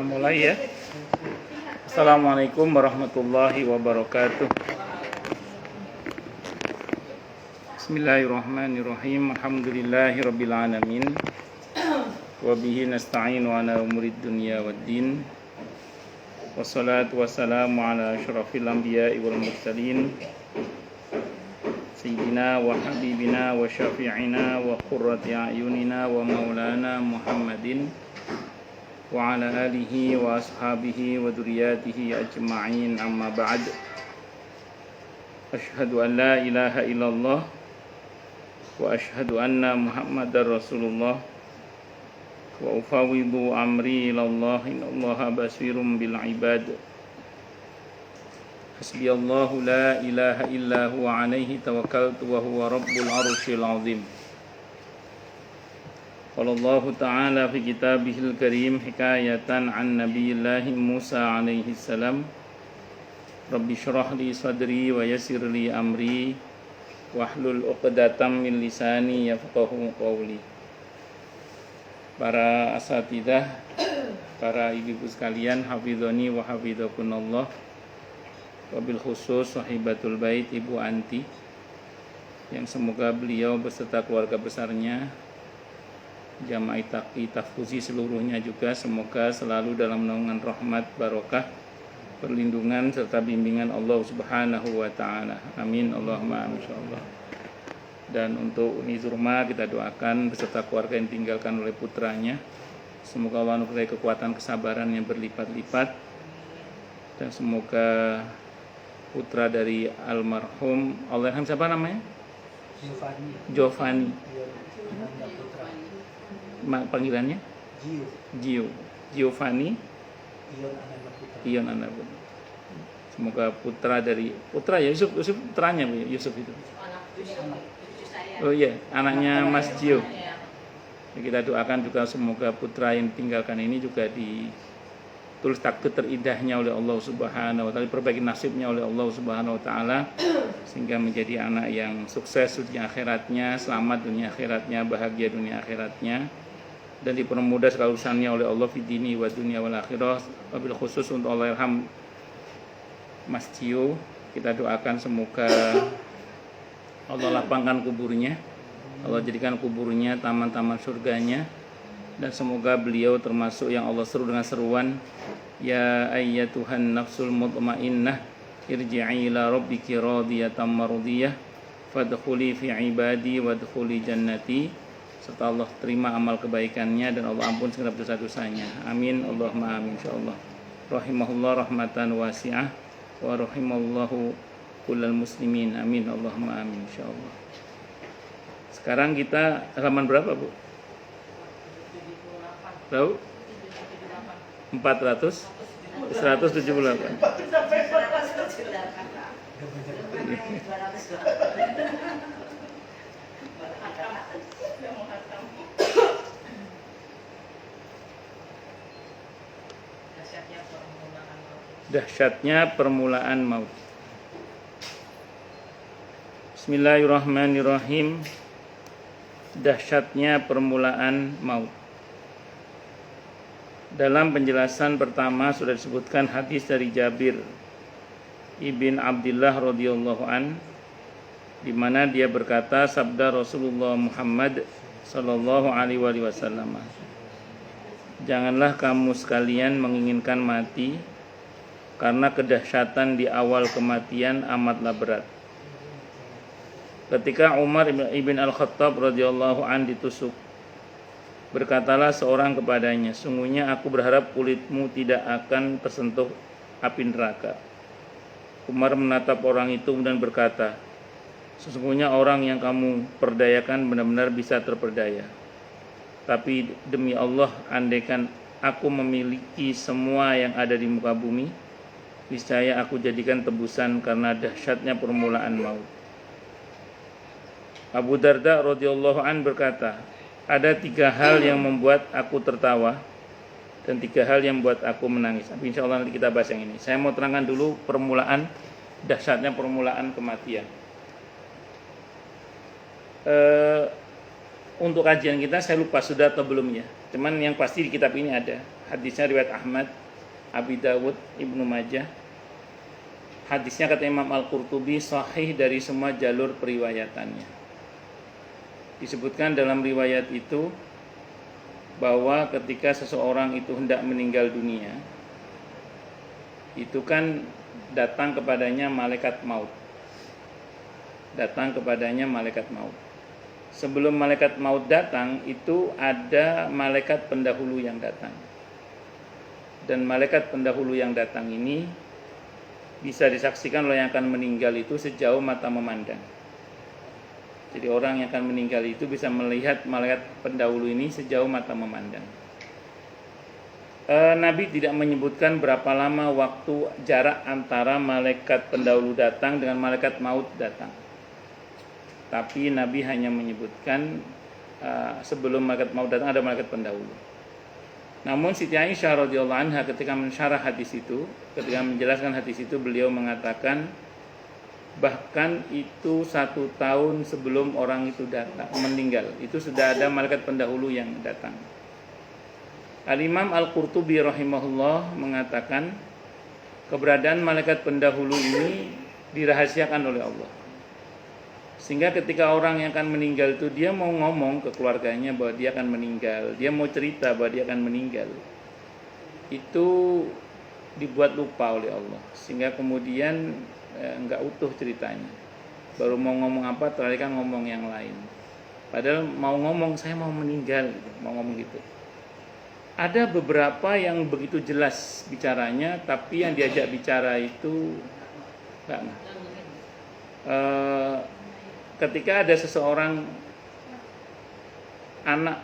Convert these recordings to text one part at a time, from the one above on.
Kita mulai ya. Assalamualaikum warahmatullahi wabarakatuh. Bismillahirrahmanirrahim. Alhamdulillahirabbil alamin. Wa bihi nasta'inu ala umurid dunya waddin. Wassalatu wassalamu ala asyrafil anbiya'i wal mursalin. Sayyidina wa habibina wa syafi'ina wa qurrati a'yunina wa maulana Muhammadin wa ala alihi wa ashabihi wa dzurriyyatihi ajma'in, amma ba'd. Asyhadu an la ilaha illallah wa asyhadu anna Muhammadar Rasulullah wa ufawwidu amri ilallah, innallaha basirum bil ibad. Hasbiyallahu la ilaha illa huwa alaihi tawakkaltu wa huwa rabbul arsyil azim. Qala Allah ta'ala fi kitabihil karim hikayatan an nabiyillahi Musa alaihi salam. Rabbi syrah li sadri wa yassir li amri wahlul 'uqdatam min lisani yafqahu qawli. Para asatidzah, para ibu-ibu sekalian, hafizani wa hafizakunallah. Wabil khusus sahibatul bait Ibu Anti, yang semoga beliau beserta keluarga besarnya, jamaah taqi tahfuzi seluruhnya juga, semoga selalu dalam naungan rahmat, barokah, perlindungan serta bimbingan Allah Subhanahu wa taala. Amin Allahumma amin insyaallah. Dan untuk Uni Zurma kita doakan beserta keluarga yang ditinggalkan oleh putranya, semoga Allah memberi kekuatan kesabaran yang berlipat-lipat, dan semoga putra dari almarhum Allahyarham siapa namanya? Giovanni. Panggilannya? Giovanni Ion Ananda. Semoga putra dari Yusuf putranya Yusuf itu. Oh iya, anaknya Mas Gio. Kita doakan juga semoga putra yang ditinggalkan ini juga ditulis takdir terindahnya oleh Allah Subhanahu wa taala, diperbaiki nasibnya oleh Allah Subhanahu wa taala, sehingga menjadi anak yang sukses dunia akhiratnya, selamat dunia akhiratnya, bahagia dunia akhiratnya, dan dipermudah segala urusannya oleh Allah fi dini wa dunya wal akhirah. Wabil khusus untuk Allahyarham Mas Gio, kita doakan semoga Allah lapangkan kuburnya, Allah jadikan kuburnya taman-taman surganya, dan semoga beliau termasuk yang Allah seru dengan seruan, ya ayyatuhan nafsul mutmainnah irji'i ila rabbiki radiyatan mardiyah fadkhuli fi ibadi wadkhuli jannati, serta Allah terima amal kebaikannya dan Allah ampun segala dosa-dosanya. Amin Allahumma amin insyaallah. Rahimahullah rahmatan wasi'ah wa rahimallahu kullal muslimin. Amin Allahumma amin insyaallah. Sekarang kita halaman berapa, Bu? Tahu? 178. Dahsyatnya permulaan maut. Bismillahirrahmanirrahim. Dahsyatnya permulaan maut. Dalam penjelasan pertama sudah disebutkan hadis dari Jabir ibn Abdullah radhiyallahu an, di mana dia berkata, sabda Rasulullah Muhammad sallallahu alaihi wasallam, janganlah kamu sekalian menginginkan mati, karena kedahsyatan di awal kematian amatlah berat. Ketika Umar ibn Al-Khattab radhiyallahu an ditusuk, berkatalah seorang kepadanya, sungguhnya aku berharap kulitmu tidak akan tersentuh api neraka. Umar menatap orang itu dan berkata, sesungguhnya orang yang kamu perdayakan benar-benar bisa terperdaya. Tapi demi Allah, andaikan aku memiliki semua yang ada di muka bumi, niscaya aku jadikan tebusan karena dahsyatnya permulaan maut. Abu Darda radhiyallahu an berkata, ada 3 hal yang membuat aku tertawa dan 3 hal yang membuat aku menangis. Tapi insya Allah nanti kita bahas yang ini. Saya mau terangkan dulu dahsyatnya permulaan kematian. Untuk kajian kita saya lupa sudah atau belum ya. Cuman yang pasti di kitab ini ada Hadisnya riwayat Ahmad, Abi Dawud, Ibnu Majah. Hadisnya kata Imam Al-Qurtubi sahih dari semua jalur periwayatannya. Disebutkan dalam riwayat itu bahwa ketika seseorang itu hendak meninggal dunia, itu kan datang kepadanya malaikat maut. Datang kepadanya malaikat maut. Sebelum malaikat maut datang, itu ada malaikat pendahulu yang datang. Dan malaikat pendahulu yang datang ini bisa disaksikan oleh yang akan meninggal itu sejauh mata memandang. Jadi orang yang akan meninggal itu bisa melihat malaikat pendahulu ini sejauh mata memandang. Nabi tidak menyebutkan berapa lama waktu jarak antara malaikat pendahulu datang dengan malaikat maut datang. Tapi Nabi hanya menyebutkan sebelum malaikat maut datang ada malaikat pendahulu. Namun Siti Aisyah radhiyallahu anha ketika mensyarah hadis itu, ketika menjelaskan hadis itu, beliau mengatakan bahkan itu 1 tahun sebelum orang itu datang meninggal, itu sudah ada malaikat pendahulu yang datang. Al-Imam Al-Qurtubi rahimahullah mengatakan keberadaan malaikat pendahulu ini dirahasiakan oleh Allah. Sehingga ketika orang yang akan meninggal itu dia mau ngomong ke keluarganya bahwa dia akan meninggal, dia mau cerita bahwa dia akan meninggal, itu dibuat lupa oleh Allah. Sehingga kemudian enggak utuh ceritanya. Baru mau ngomong apa teralihkan ngomong yang lain. Padahal mau ngomong saya mau meninggal, mau ngomong gitu. Ada beberapa yang begitu jelas bicaranya, tapi yang diajak bicara itu enggak. Ketika ada seseorang anak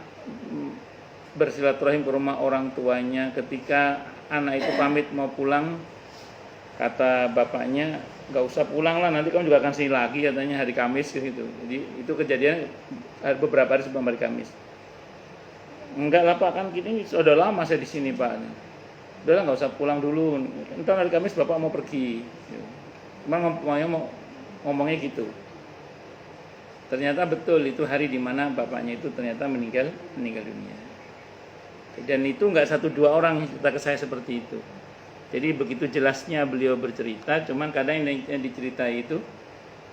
bersilaturahim ke rumah orang tuanya, ketika anak itu pamit mau pulang, kata bapaknya, nggak usah pulang lah, nanti kamu juga akan sini lagi, katanya hari Kamis gitu. Jadi itu kejadian beberapa hari sebelum hari Kamis. Enggak lah Pak, kan ini sudah lama saya di sini Pak. Udah nggak usah pulang dulu, entar hari Kamis bapak mau pergi. Cuma ngomongnya gitu. Ternyata betul itu hari dimana bapaknya itu ternyata meninggal dunia. Dan itu nggak 1-2 orang cerita ke saya seperti itu. Jadi begitu jelasnya beliau bercerita, cuman kadang yang diceritai itu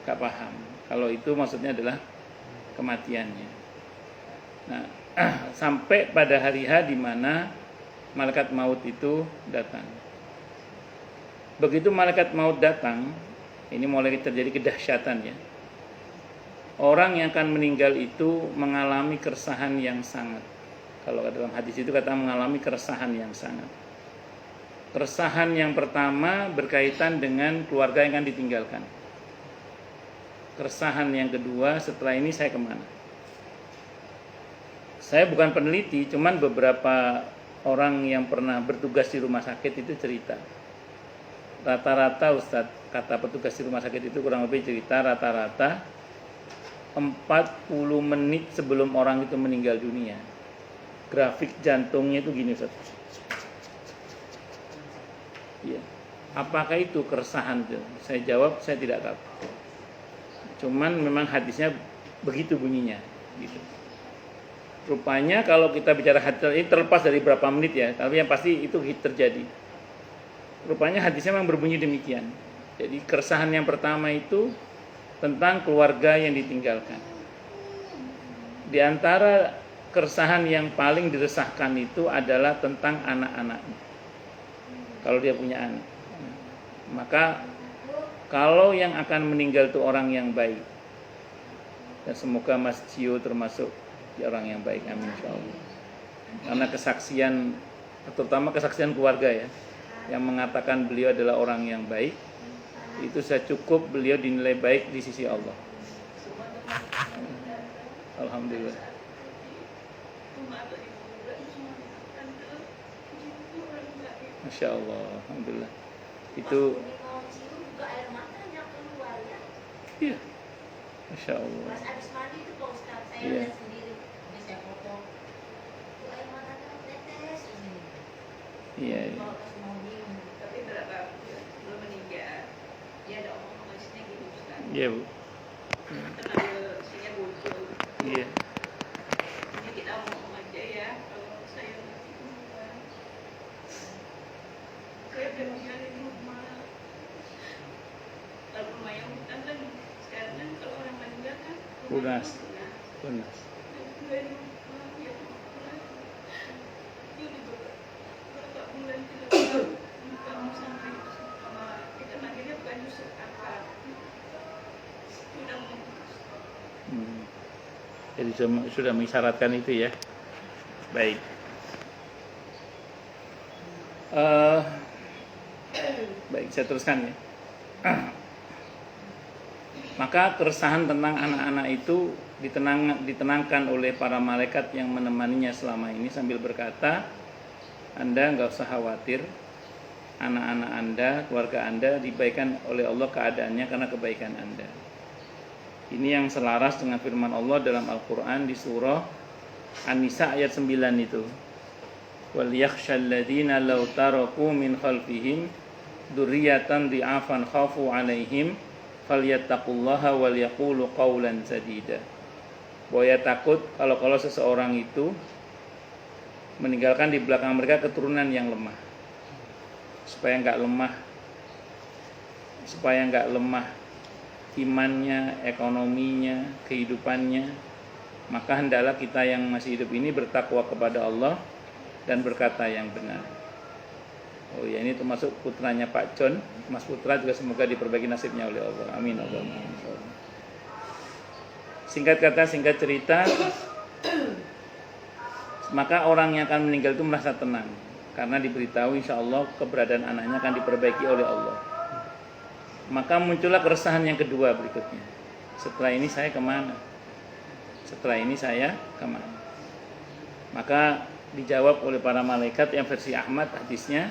nggak paham. Kalau itu maksudnya adalah kematiannya. Nah, sampai pada hari H di mana malaikat maut itu datang. Begitu malaikat maut datang, ini mulai terjadi kedahsyatan ya. Orang yang akan meninggal itu mengalami keresahan yang sangat. Kalau dalam hadis itu kata mengalami keresahan yang sangat. Keresahan yang pertama berkaitan dengan keluarga yang akan ditinggalkan. Keresahan yang kedua, setelah ini saya kemana? Saya bukan peneliti, cuman beberapa orang yang pernah bertugas di rumah sakit itu cerita. Rata-rata Ustadz, kata petugas di rumah sakit itu kurang lebih cerita rata-rata 40 menit sebelum orang itu meninggal dunia, grafik jantungnya itu gini Ustaz. Ya. Apakah itu keresahan? Saya jawab saya tidak tahu. Cuman memang hadisnya begitu bunyinya gitu. Rupanya kalau kita bicara hadis ini terlepas dari berapa menit ya, tapi yang pasti itu terjadi. Rupanya hadisnya memang berbunyi demikian. Jadi keresahan yang pertama itu tentang keluarga yang ditinggalkan. Di antara keresahan yang paling diresahkan itu adalah tentang anak-anaknya. Kalau dia punya anak, maka kalau yang akan meninggal itu orang yang baik, dan semoga Mas Cio termasuk orang yang baik, amin insyaallah. Karena kesaksian, terutama kesaksian keluarga ya, yang mengatakan beliau adalah orang yang baik, itu saya cukup beliau dinilai baik di sisi Allah. Alhamdulillah. Masya Allah, alhamdulillah. Itu, iya, Masya Allah. Iya. Iya. Iya Bu. Iya. Ini kita ngomong aja ya, kalau saya lunas. Jadi sudah mengisyaratkan itu ya. Baik. Baik, saya teruskan ya. Maka keresahan tentang anak-anak itu ditenangkan oleh para malaikat yang menemaninya selama ini sambil berkata, Anda nggak usah khawatir, anak-anak Anda, keluarga Anda dibaikan oleh Allah keadaannya karena kebaikan Anda. Ini yang selaras dengan firman Allah dalam Al-Quran di surah An-Nisa ayat 9 itu. Wal yakhshal ladzina law taraku min khalfihim dzurriyyatan dhi'afan khafu 'alaihim falyattaqullaha wal yaqulu qawlan sadida. Bahwa takut kalau seseorang itu meninggalkan di belakang mereka keturunan yang lemah. Supaya enggak lemah imannya, ekonominya, kehidupannya, maka hendaklah kita yang masih hidup ini bertakwa kepada Allah dan berkata yang benar. Oh ya, ini termasuk putranya Pak John, Mas Putra juga semoga diperbaiki nasibnya oleh Allah. Amin. Singkat kata, singkat cerita, maka orang yang akan meninggal itu merasa tenang karena diberitahu insya Allah keberadaan anaknya akan diperbaiki oleh Allah. Maka muncullah keresahan yang kedua berikutnya. Setelah ini saya kemana? Maka dijawab oleh para malaikat yang versi Ahmad hadisnya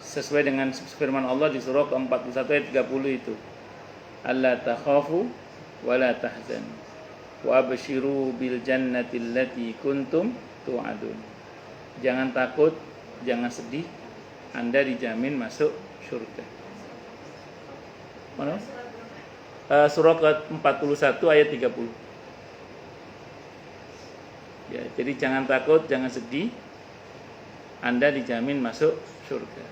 sesuai dengan firman Allah di surah ke-41 ayat 30 itu. Alla takhafu wa la tahzanu wa abshiru bil jannati allati kuntum tu'adun. Jangan takut, jangan sedih, Anda dijamin masuk surga. Mana? Surah ke-41 ayat 30. Ya, jadi jangan takut, jangan sedih, Anda dijamin masuk surga.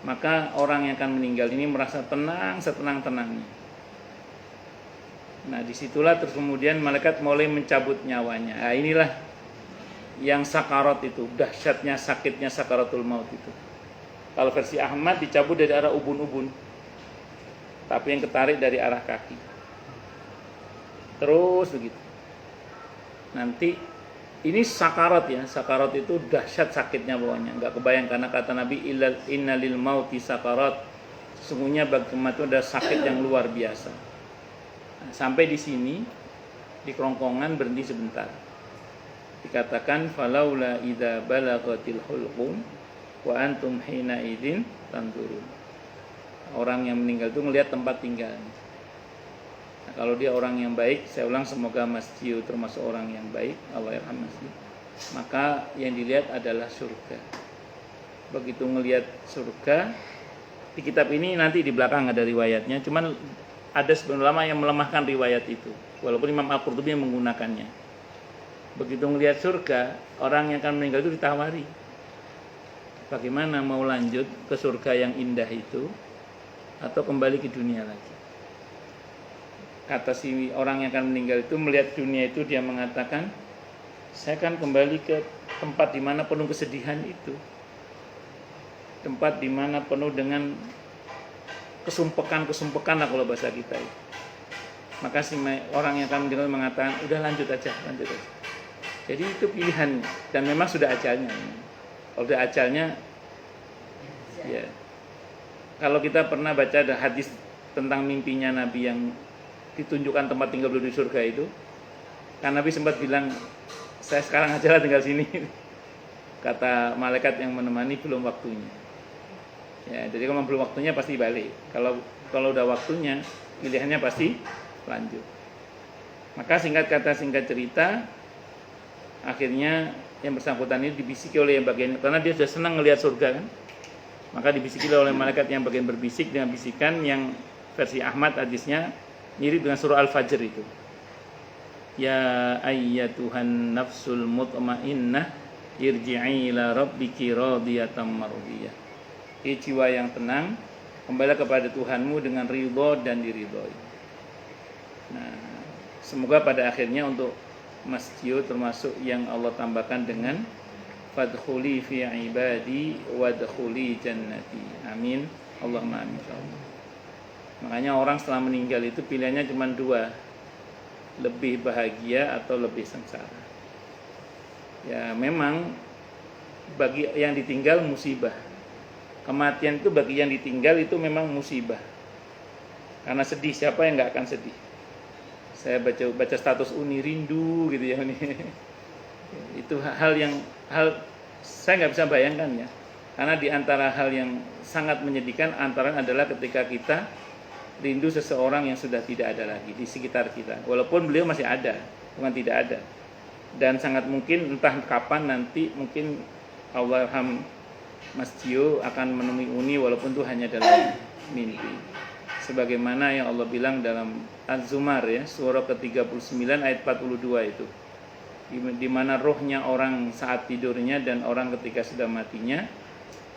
Maka orang yang akan meninggal ini merasa tenang setenang-tenangnya. Nah, disitulah terus kemudian malaikat mulai mencabut nyawanya. Nah, inilah yang sakarat itu, dahsyatnya sakitnya sakaratul maut itu. Kalau versi Ahmad dicabut dari arah ubun-ubun, tapi yang ketarik dari arah kaki. Terus begitu. Nanti ini sakarat ya, sakarat itu dahsyat sakitnya bawahnya. Enggak kebayang karena kata Nabi innalil mauti sakarat. Sesungguhnya bagi kematian ada sakit yang luar biasa. Nah, sampai di sini di kerongkongan berhenti sebentar. Dikatakan falaula idza balagatil hulqum wa antum hina idzin tanzurun. Orang yang meninggal itu melihat tempat tinggalnya. Nah, kalau dia orang yang baik, saya ulang semoga Mas Cio termasuk orang yang baik, Allah yarham Mas Cio. Maka yang dilihat adalah surga. Begitu melihat surga, di kitab ini nanti di belakang ada riwayatnya, cuman ada sebagian ulama yang melemahkan riwayat itu, walaupun Imam Al-Qurtubi yang menggunakannya. Begitu melihat surga, orang yang akan meninggal itu ditawari, bagaimana mau lanjut ke surga yang indah itu atau kembali ke dunia lagi. Kata si orang yang akan meninggal itu melihat dunia itu, dia mengatakan, saya akan kembali ke tempat di mana penuh kesedihan itu, tempat di mana penuh dengan kesumpekan lah kalau bahasa kita itu. Maka si orang yang akan meninggal mengatakan, udah lanjut aja. Jadi itu pilihan dan memang sudah ajalnya. Kalau sudah ajalnya, ya. Kalau kita pernah baca ada hadis tentang mimpinya Nabi yang ditunjukkan tempat tinggal beliau di surga itu, kan Nabi sempat bilang, saya sekarang aja lah tinggal sini. Kata malaikat yang menemani, belum waktunya. Ya, jadi kalau belum waktunya pasti balik. Kalau udah waktunya, pilihannya pasti lanjut. Maka singkat kata singkat cerita, akhirnya yang bersangkutan ini dibisiki oleh yang bagian, karena dia sudah senang ngelihat surga kan. Maka dibisiki oleh malaikat yang bagian berbisik dengan bisikan yang versi Ahmad hadisnya mirip dengan surah Al-Fajr itu. Ya ayyatuhan nafsul mutmainnah irji'i ila rabbiki radiyatan mardiyah. Jiwa yang tenang, kembalilah kepada Tuhanmu dengan ridho dan diridhoi. Nah, Semoga pada akhirnya untuk Mas Cio termasuk yang Allah tambahkan dengan fadkhuli fi ibadi wadkhuli jannati. Amin. Allahumma amin. Makanya orang setelah meninggal itu pilihannya cuma dua, lebih bahagia atau lebih sengsara. Ya memang bagi yang ditinggal musibah. Kematian itu bagi yang ditinggal itu memang musibah. Karena sedih, siapa yang nggak akan sedih? Saya baca status Uni rindu gitu ya ini. Itu hal saya nggak bisa bayangkan ya. Karena di antara hal yang sangat menyedihkan antara adalah ketika kita rindu seseorang yang sudah tidak ada lagi di sekitar kita. Walaupun beliau masih ada, bukan tidak ada. Dan sangat mungkin entah kapan nanti mungkin Allahyarham Mas Cio akan menemui Uni walaupun itu hanya dalam mimpi. Sebagaimana yang Allah bilang dalam Az-Zumar ya, surah ke-39 ayat 42 itu. Di mana rohnya orang saat tidurnya dan orang ketika sudah matinya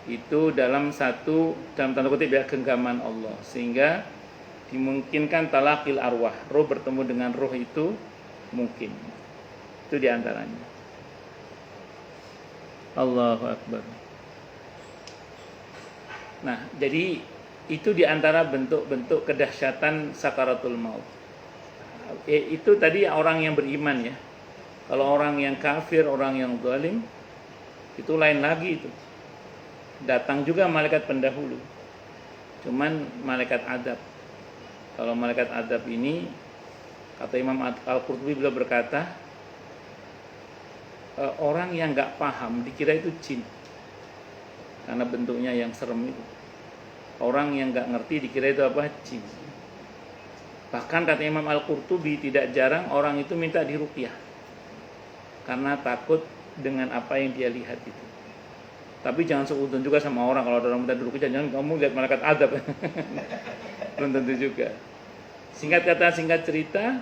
itu dalam tanda kutip ya genggaman Allah, sehingga dimungkinkan talaqil arwah, roh bertemu dengan roh itu mungkin. Itu diantaranya. Allahu Akbar. Nah, jadi itu diantara bentuk-bentuk kedahsyatan sakaratul maut. Itu tadi orang yang beriman ya. Kalau orang yang kafir, orang yang zalim, itu lain lagi itu. Datang juga malaikat pendahulu. Cuman malaikat adab. Kalau malaikat adab ini, kata Imam Al-Qurtubi beliau berkata, orang yang nggak paham dikira itu jin. Karena bentuknya yang serem itu. Orang yang nggak ngerti dikira itu apa? Jin. Bahkan kata Imam Al-Qurtubi tidak jarang orang itu minta diruqyah karena takut dengan apa yang dia lihat itu. Tapi jangan seudon juga sama orang. Kalau ada orang minta diruqyah, jangan kamu lihat malaikat adab. Belum tentu juga. Singkat kata, singkat cerita,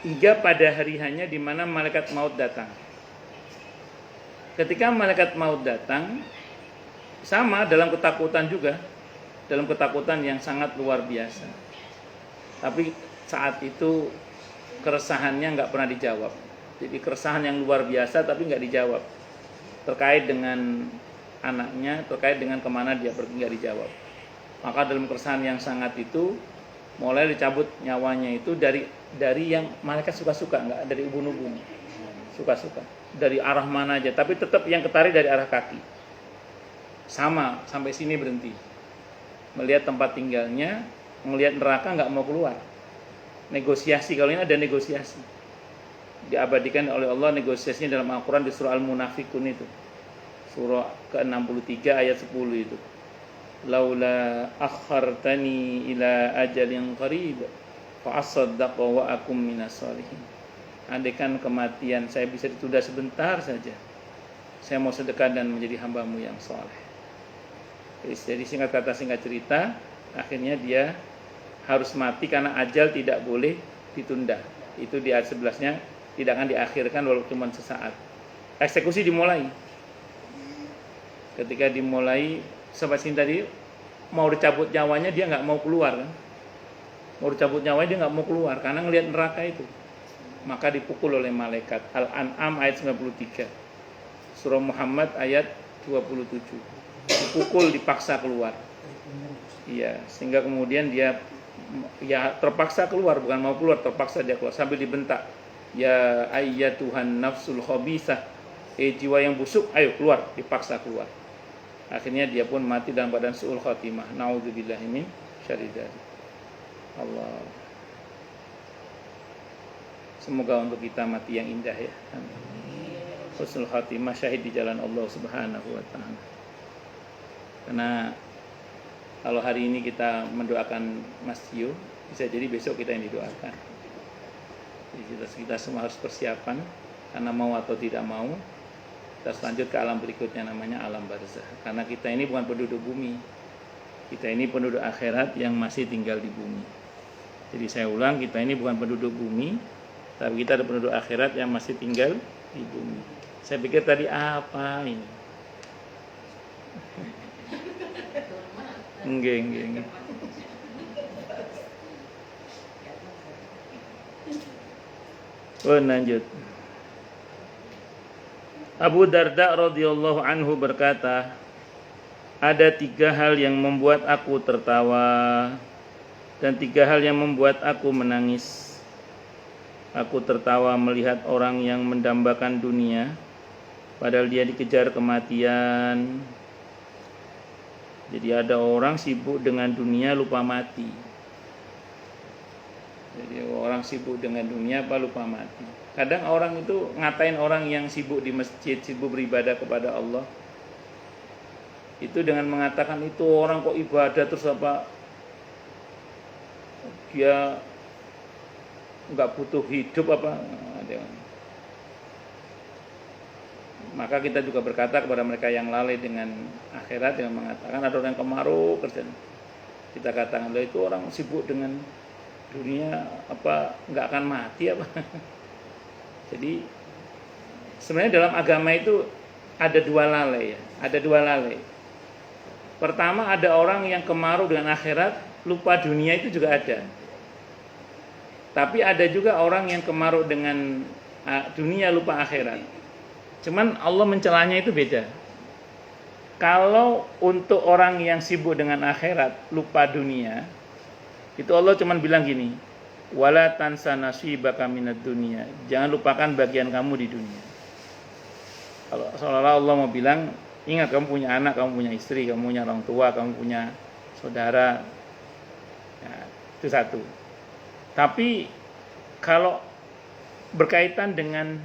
hingga pada hari hanya di mana malaikat maut datang. Ketika malaikat maut datang, sama dalam ketakutan juga, dalam ketakutan yang sangat luar biasa. Tapi saat itu keresahannya nggak pernah dijawab. Jadi keresahan yang luar biasa tapi nggak dijawab. Terkait dengan anaknya, terkait dengan kemana dia pergi nggak dijawab. Maka dalam keresahan yang sangat itu, mulai dicabut nyawanya itu dari yang malaikat suka-suka, nggak dari ubun-ubun, suka-suka. Dari arah mana aja, tapi tetap yang ketarik dari arah kaki. Sama, sampai sini berhenti. Melihat tempat tinggalnya, melihat neraka nggak mau keluar. Negosiasi, kalau ini ada negosiasi. Diabadikan oleh Allah negosiasinya dalam Al-Quran di surah Al-Munafikun itu. Surah ke-63 ayat 10 itu. Laula akhartani ila ajalin qarib fa asaddaq wa akum minas sholihin. Andaikan kematian saya bisa ditunda sebentar saja, saya mau sedekah dan menjadi hambamu yang soleh. Jadi singkat kata singkat cerita, akhirnya dia harus mati karena ajal tidak boleh ditunda. Itu di ayat 11-nya, tidak akan diakhirkan walaupun cuma sesaat. Eksekusi dimulai. Ketika dimulai, sampai sini tadi mau dicabut nyawanya dia nggak mau keluar kan? Mau dicabut nyawanya dia nggak mau keluar karena ngelihat neraka itu. Maka dipukul oleh malaikat. Al-An'am ayat 93. Surah Muhammad ayat 27. Dipukul, dipaksa keluar. Iya, sehingga kemudian dia ya terpaksa keluar, bukan mau keluar, terpaksa dia keluar sambil dibentak. Ya ayyatuhan nafsul khabithah. Jiwa yang busuk, ayo keluar, dipaksa keluar. Akhirnya dia pun mati dalam badan su'ul khatimah. Na'udzubillahi min syarri dzalik. Allah. Semoga untuk kita mati yang indah ya. Amin. Husnul khatimah, syahid di jalan Allah Subhanahu wa taala. Karena kalau hari ini kita mendoakan Mas Cio, bisa jadi besok kita yang didoakan. Jadi kita semua harus persiapan, karena mau atau tidak mau kita lanjut ke alam berikutnya, namanya alam barzakh. Karena kita ini bukan penduduk bumi, kita ini penduduk akhirat yang masih tinggal di bumi. Jadi saya ulang, kita ini bukan penduduk bumi, tapi kita ada penduduk akhirat yang masih tinggal di bumi. Saya pikir tadi apa ini? Enggak. Lanjut. Abu Darda radhiyallahu anhu berkata, ada 3 hal yang membuat aku tertawa dan 3 hal yang membuat aku menangis. Aku tertawa melihat orang yang mendambakan dunia padahal dia dikejar kematian. Jadi ada orang sibuk dengan dunia lupa mati. Jadi orang sibuk dengan dunia apa lupa mati. Kadang orang itu ngatain orang yang sibuk di masjid, sibuk beribadah kepada Allah, itu dengan mengatakan itu orang kok ibadah terus apa, dia nggak butuh hidup apa. Maka kita juga berkata kepada mereka yang lalai dengan akhirat, yang mengatakan ada orang kemaruk kerjaan, kita katakan itu orang sibuk dengan dunia apa nggak akan mati apa. Jadi sebenarnya dalam agama itu ada 2 lalai ya, ada 2 lalai. Pertama, ada orang yang kemaruk dengan akhirat, lupa dunia, itu juga ada. Tapi ada juga orang yang kemaruk dengan dunia, lupa akhirat. Cuman Allah mencelanya itu beda. Kalau untuk orang yang sibuk dengan akhirat, lupa dunia, itu Allah cuman bilang gini, wala tansa nasibaka minad dunya, jangan lupakan bagian kamu di dunia. Kalau seolah-olah Allah mau bilang, ingat kamu punya anak, kamu punya istri, kamu punya orang tua, kamu punya saudara, ya, itu satu. Tapi kalau berkaitan dengan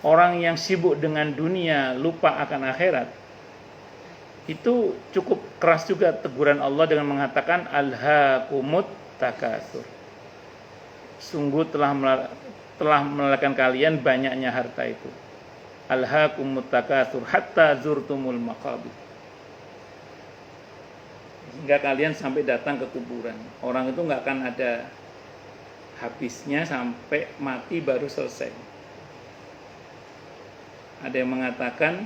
orang yang sibuk dengan dunia, lupa akan akhirat, itu cukup keras juga teguran Allah dengan mengatakan alhaakumut takatsur. Sungguh telah melelahkan kalian banyaknya harta itu. Alhaakumut takatsur hatta zurtumul maqabir. Hingga kalian sampai datang ke kuburan. Orang itu nggak akan ada habisnya sampai mati baru selesai. Ada yang mengatakan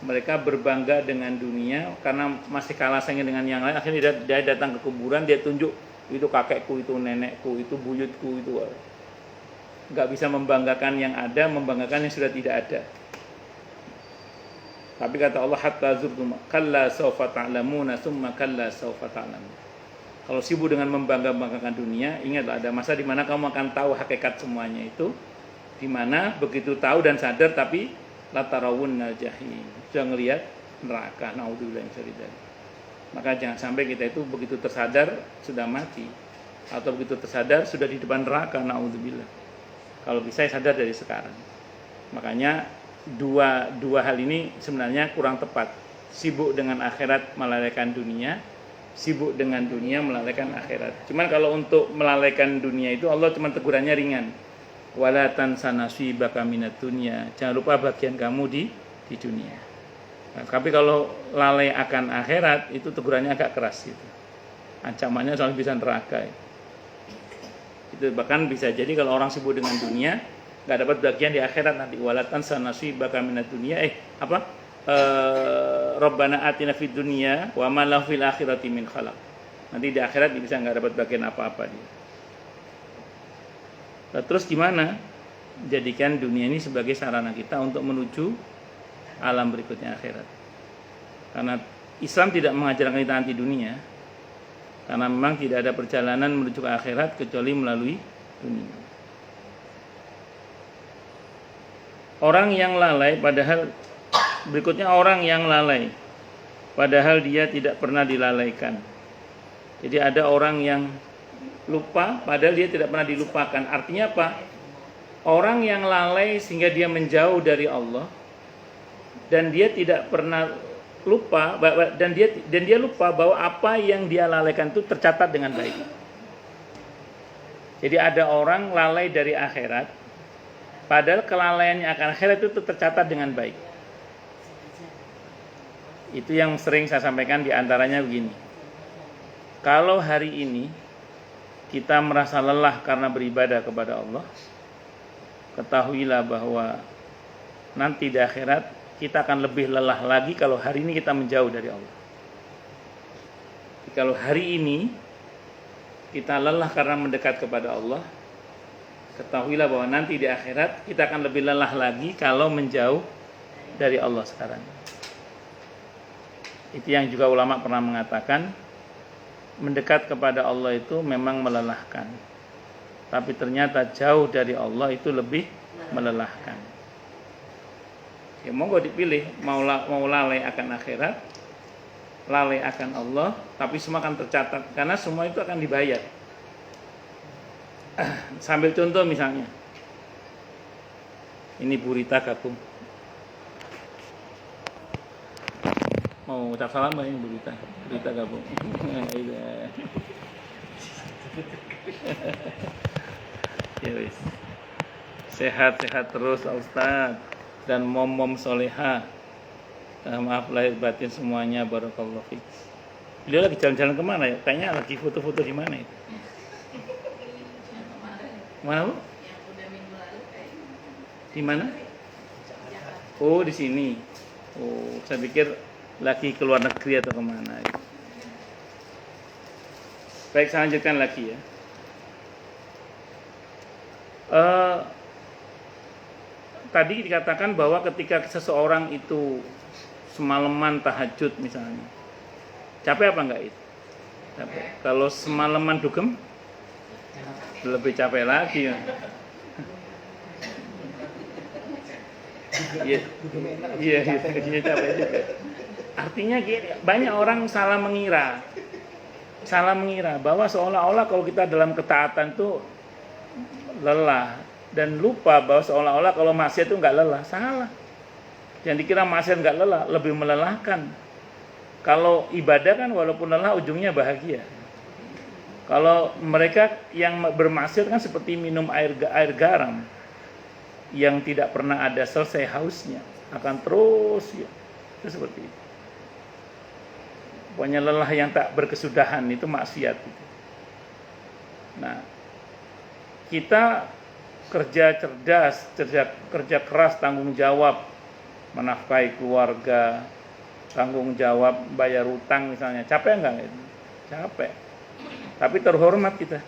mereka berbangga dengan dunia karena masih kalah saing dengan yang lain. Akhirnya dia datang ke kuburan, dia tunjuk itu kakekku, itu nenekku, itu buyutku, itu nggak bisa membanggakan yang ada, membanggakan yang sudah tidak ada. Tapi kata Allah, hatta zurtum kalla sawfa ta'lamuna summa kalla sawfa ta'lamun. Kalau sibuk dengan membanggakan dunia, ingatlah ada masa di mana kamu akan tahu hakikat semuanya itu, di mana begitu tahu dan sadar tapi latarawunnal jahim, sudah ngelihat neraka, naudzubillah min dzalik. Maka jangan sampai kita itu begitu tersadar sudah mati, atau begitu tersadar sudah di depan neraka, naudzubillah. Kalau bisa sadar dari sekarang. Makanya dua hal ini sebenarnya kurang tepat. Sibuk dengan akhirat melalaikan dunia, sibuk dengan dunia melalaikan akhirat. Cuman kalau untuk melalaikan dunia itu Allah cuma tegurannya ringan. Wala tansa nasibaka minad dunya, jangan lupa bagian kamu di dunia. Nah, tapi kalau lalai akan akhirat itu tegurannya agak keras gitu. Ancamannya soal bisa neraka. Itu bahkan bisa jadi kalau orang sibuk dengan dunia nggak dapat bagian di akhirat nanti. Wala tansa nasibaka minad dunya, Rabbana atina fid dunya wa ma lahu fil akhirati min khalaq. Nanti di akhirat dia bisa nggak dapat bagian apa-apa dia. Nah, terus gimana? Jadikan dunia ini sebagai sarana kita untuk menuju alam berikutnya, akhirat. Karena Islam tidak mengajarkan kita anti dunia, karena memang tidak ada perjalanan menuju ke akhirat kecuali melalui dunia. Orang yang lalai padahal berikutnya orang yang lalai padahal dia tidak pernah dilalaikan. Jadi ada orang yang lupa padahal dia tidak pernah dilupakan. Artinya apa? Orang yang lalai sehingga dia menjauh dari Allah dan dia tidak pernah lupa dan dia lupa bahwa apa yang dia lalaikan itu tercatat dengan baik. Jadi ada orang lalai dari akhirat padahal kelalaiannya akan akhirat itu tercatat dengan baik. Itu yang sering saya sampaikan, di antaranya begini. Kalau hari ini kita merasa lelah karena beribadah kepada Allah, ketahuilah bahwa nanti di akhirat kita akan lebih lelah lagi kalau hari ini kita menjauh dari Allah. Kalau hari ini kita lelah karena mendekat kepada Allah, ketahuilah bahwa nanti di akhirat kita akan lebih lelah lagi kalau menjauh dari Allah sekarang. Itu yang juga ulama pernah mengatakan, mendekat kepada Allah itu memang melelahkan, tapi ternyata jauh dari Allah itu lebih melelahkan. Ya monggo dipilih, mau lalai akan akhirat, lalai akan Allah, tapi semua akan tercatat karena semua itu akan dibayar. Sambil contoh misalnya, ini Bu Rita gabung, mau ucap salam ini Bu Rita, gabung. Ya wis, sehat-sehat terus Ustaz dan mom soleha. Maaf lahir batin semuanya, barakallahu fiik. Beliau lagi jalan-jalan kemana ya? Kayaknya lagi foto-foto di mana itu? Mana Bu? Di mana? Oh di sini. Oh saya pikir lagi ke luar negeri atau kemana? Baik, saya lanjutkan lagi ya. Tadi dikatakan bahwa ketika seseorang itu semalaman tahajud misalnya, capek apa enggak itu? Capek. Kalau semalaman dugem, lebih capek lagi ya. Iya capek juga. Artinya banyak orang salah mengira bahwa seolah-olah kalau kita dalam ketaatan itu lelah, dan lupa bahwa seolah-olah kalau maksiat itu enggak lelah. Salah. Yang dikira maksiat enggak lelah, lebih melelahkan. Kalau ibadah kan walaupun lelah ujungnya bahagia. Kalau mereka yang bermaksiat kan seperti minum air garam yang tidak pernah ada selesai hausnya, akan terus ya. Itu seperti itu. Pokoknya lelah yang tak berkesudahan itu maksiat itu. Nah, kita kerja cerdas, kerja keras, tanggung jawab, menafkahi keluarga, tanggung jawab bayar utang misalnya. Capek enggak? Capek. Tapi terhormat kita.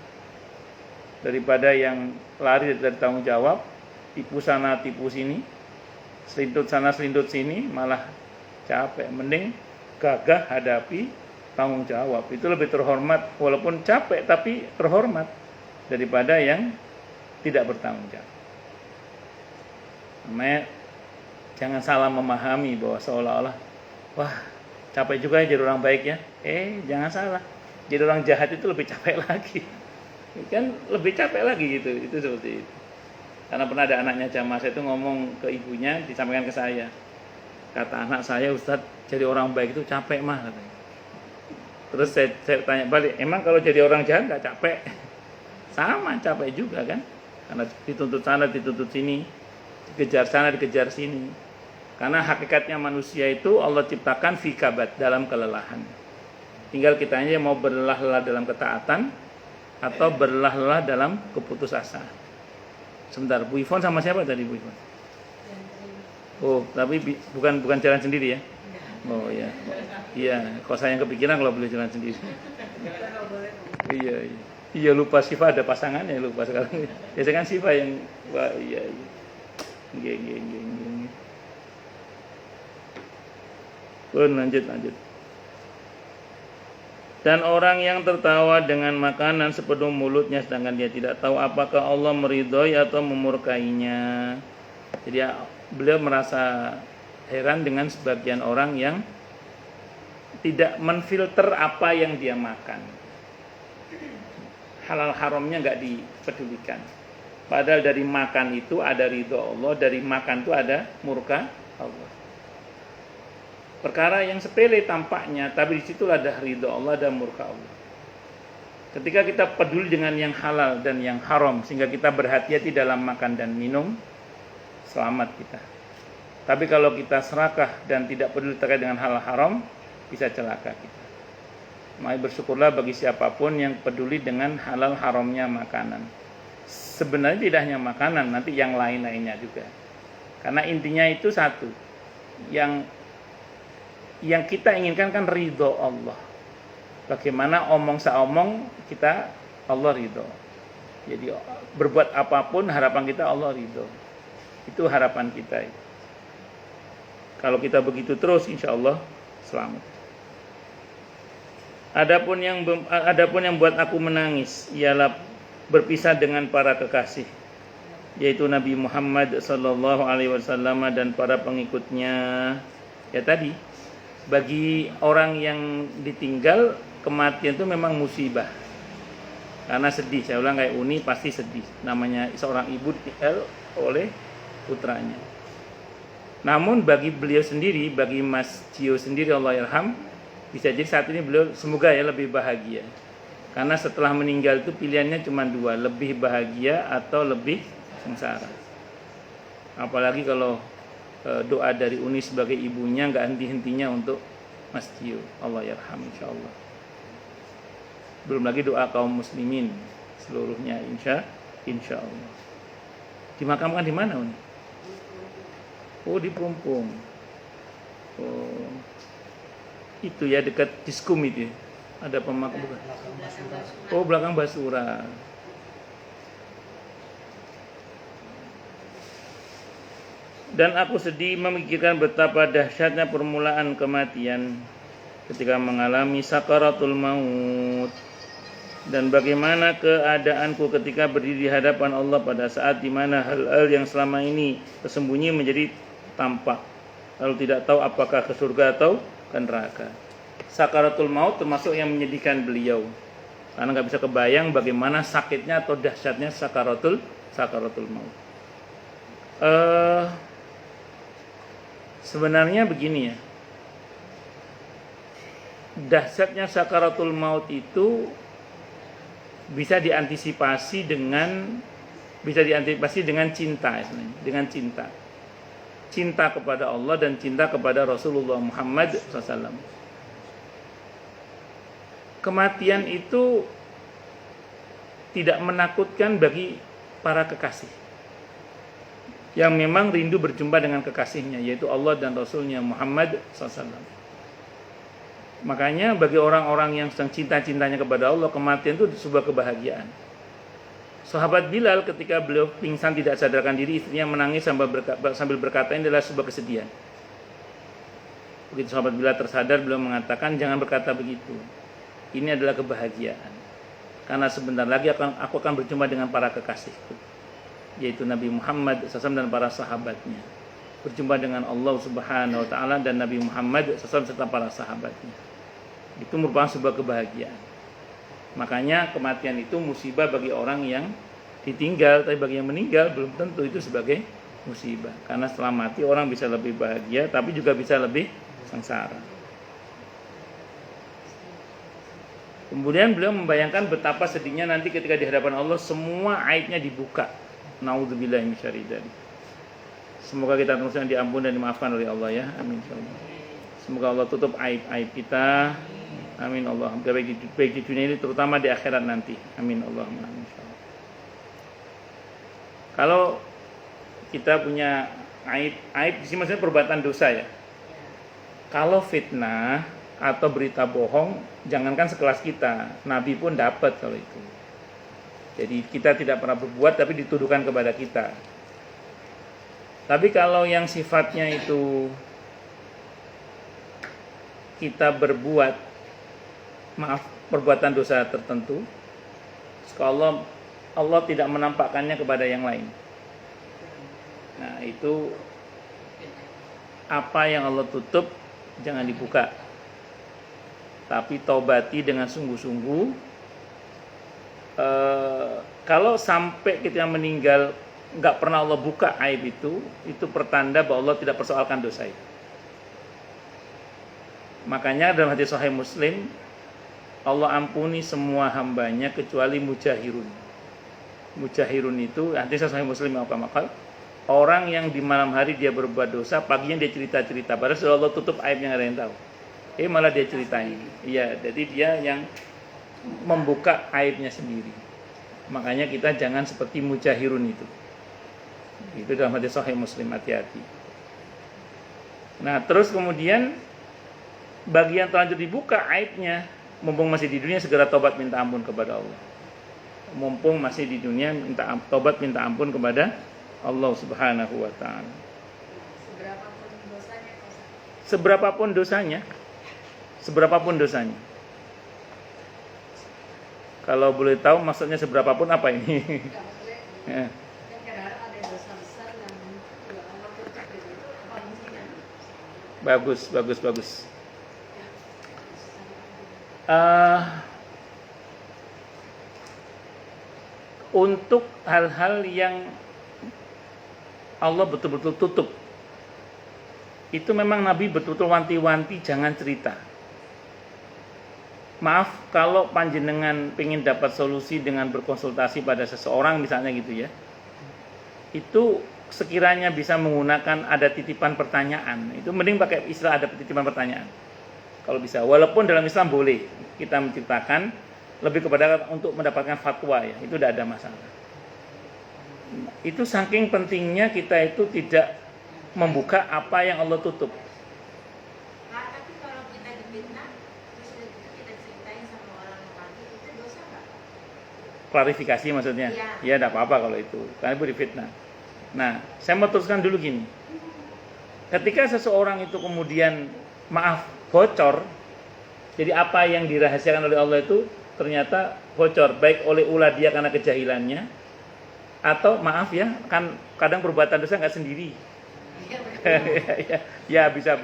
Daripada yang lari dari tanggung jawab, tipu sana tipu sini, selindut sana selindut sini, malah capek. Mending gagah hadapi tanggung jawab. Itu lebih terhormat, walaupun capek tapi terhormat daripada yang tidak bertanggung jawab. Makanya jangan salah memahami bahwa seolah-olah wah capek juga ya jadi orang baik ya. Jangan salah, jadi orang jahat itu lebih capek lagi. Kan lebih capek lagi gitu. Itu seperti itu. Karena pernah ada anaknya jamaah saya itu ngomong ke ibunya, disampaikan ke saya. Kata anak saya, Ustadz, jadi orang baik itu capek mah katanya. Terus saya tanya balik, emang kalau jadi orang jahat nggak capek? Sama, capek juga kan? Karena dituntut sana, dituntut sini, dikejar sana, dikejar sini. Karena hakikatnya manusia itu Allah ciptakan fi kabat, dalam kelelahan. Tinggal kita aja mau berlelah-lelah dalam ketaatan atau berlelah-lelah dalam keputusasaan. Sebentar, Bu Ivon sama siapa tadi Bu Ivon? Oh, tapi bukan jalan sendiri ya? Oh iya. Iya, kalau saya yang kepikiran kalau boleh jalan sendiri. Iya. Iya lupa Siva ada pasangannya, lupa sekarang. Biasanya kan Siva yang wah iya. Geng. Lanjut. Dan orang yang tertawa dengan makanan sepenuh mulutnya sedangkan dia tidak tahu apakah Allah meridhoi atau memurkainya. Jadi beliau merasa heran dengan sebagian orang yang tidak menfilter apa yang dia makan. Halal haramnya enggak dipedulikan. Padahal dari makan itu ada ridho Allah, dari makan itu ada murka Allah. Perkara yang sepele tampaknya, tapi disitulah ada ridho Allah dan murka Allah. Ketika kita peduli dengan yang halal dan yang haram, sehingga kita berhati-hati dalam makan dan minum, selamat kita. Tapi kalau kita serakah dan tidak peduli terkait dengan hal haram, bisa celaka kita. Maka bersyukurlah bagi siapapun yang peduli dengan halal haramnya makanan. Sebenarnya tidak hanya makanan, nanti yang lain-lainnya juga. Karena intinya itu satu. Yang kita inginkan kan ridho Allah. Bagaimana omong saomong kita Allah ridho. Jadi berbuat apapun harapan kita Allah ridho. Itu harapan kita. Kalau kita begitu terus, insya Allah selamat. Adapun yang buat aku menangis ialah berpisah dengan para kekasih, yaitu Nabi Muhammad sallallahu alaihi wasallam dan para pengikutnya. Ya tadi, bagi orang yang ditinggal, kematian itu memang musibah. Karena sedih, saya ulang kayak Uni pasti sedih. Namanya seorang ibu ditinggal oleh putranya. Namun bagi beliau sendiri, bagi Mas Cio sendiri, Allah yarham, bisa jadi saat ini beliau semoga ya lebih bahagia. Karena setelah meninggal itu pilihannya cuma dua, lebih bahagia atau lebih sengsara. Apalagi kalau doa dari Uni sebagai ibunya nggak henti-hentinya untuk Mas Cio, Allah yarham insyaallah. Belum lagi doa kaum muslimin seluruhnya insya Allah. Dimakamkan di mana Uni? Oh di Plumpung. Oh itu ya dekat Diskum itu. Ada pemakam bukan? Oh belakang Basura. Dan aku sedih memikirkan betapa dahsyatnya permulaan kematian ketika mengalami sakaratul maut, dan bagaimana keadaanku ketika berdiri di hadapan Allah pada saat di mana hal-hal yang selama ini tersembunyi menjadi tampak, lalu tidak tahu apakah ke surga atau ke neraka. Sakaratul maut termasuk yang menyedihkan beliau, karena nggak bisa kebayang bagaimana sakitnya atau dahsyatnya sakaratul maut. Sebenarnya begini ya, dahsyatnya sakaratul maut itu bisa diantisipasi dengan cinta, dengan cinta kepada Allah dan cinta kepada Rasulullah Muhammad SAW. Kematian itu tidak menakutkan bagi para kekasih yang memang rindu berjumpa dengan kekasihnya, yaitu Allah dan Rasulnya Muhammad SAW. Makanya bagi orang-orang yang sedang cinta-cintanya kepada Allah, kematian itu sebuah kebahagiaan. Sahabat Bilal ketika beliau pingsan tidak sadarkan diri, istrinya menangis sambil berkata ini adalah sebuah kesedihan. Begitu sahabat Bilal tersadar, beliau mengatakan jangan berkata begitu. Ini adalah kebahagiaan. Karena sebentar lagi aku akan berjumpa dengan para kekasihku, yaitu Nabi Muhammad SAW dan para sahabatnya. Berjumpa dengan Allah Subhanahu wa taala dan Nabi Muhammad SAW serta para sahabatnya. Itu merupakan sebuah kebahagiaan. Makanya kematian itu musibah bagi orang yang ditinggal, tapi bagi yang meninggal belum tentu itu sebagai musibah. Karena setelah mati orang bisa lebih bahagia, tapi juga bisa lebih sengsara. Kemudian beliau membayangkan betapa sedihnya nanti ketika di hadapan Allah semua aibnya dibuka. Naudzubillahi minasyarri dzalik. Semoga kita terus diampuni dan dimaafkan oleh Allah ya. Amin. Semoga Allah tutup aib-aib kita. Amin Allah. Baik di dunia ini terutama di akhirat nanti. Amin Allahumma amin. Kalau kita punya aib di sini maksudnya perbuatan dosa ya. Kalau fitnah atau berita bohong, jangankan sekelas kita, Nabi pun dapat kalau itu. Jadi kita tidak pernah berbuat tapi dituduhkan kepada kita. Tapi kalau yang sifatnya itu kita berbuat perbuatan dosa tertentu, Allah tidak menampakkannya kepada yang lain. Nah itu apa yang Allah tutup jangan dibuka, tapi taubati dengan sungguh-sungguh. Kalau sampai kita meninggal nggak pernah Allah buka aib itu pertanda bahwa Allah tidak persoalkan dosa itu. Makanya dalam hadis Sahih Muslim, Allah ampuni semua hambanya kecuali mujahirun. Mujahirun itu hadis Sahih Muslim apa? Orang yang di malam hari dia berbuat dosa, paginya dia cerita-cerita. Padahal sudah Allah tutup aibnya, nggak ada yang tahu. Malah dia ceritain. Iya, jadi dia yang membuka aibnya sendiri. Makanya kita jangan seperti mujahirun itu. Itu dalam hadis Sahih Muslim, hati-hati. Nah, terus kemudian bagi yang terlanjur dibuka aibnya, mumpung masih di dunia segera tobat minta ampun kepada Allah. mumpung masih di dunia, tobat minta ampun kepada Allah Subhanahu wa taala. Seberapapun dosanya. Kalau boleh tahu maksudnya seberapapun apa ini? Ya. Bagus. Untuk hal-hal yang Allah betul-betul tutup, itu memang Nabi betul-betul wanti-wanti jangan cerita. Maaf kalau panjenengan pengen dapat solusi dengan berkonsultasi pada seseorang misalnya gitu ya, itu sekiranya bisa menggunakan ada titipan pertanyaan, itu mending pakai istilah ada titipan pertanyaan kalau bisa. Walaupun dalam Islam boleh kita menciptakan, lebih kepada untuk mendapatkan fatwa ya, itu tidak ada masalah. Itu saking pentingnya kita itu tidak membuka apa yang Allah tutup. Tapi kalau kita difitnah, terus kita ceritain sama orang lagi, itu dosa nggak? Klarifikasi maksudnya? Ya tidak apa-apa kalau itu, karena itu difitnah. Nah, saya mau teruskan dulu gini. Ketika seseorang itu kemudian bocor, jadi apa yang dirahasiakan oleh Allah itu ternyata bocor, baik oleh ulah dia karena kejahilannya, atau kan kadang perbuatan dosa nggak sendiri. Ya bisa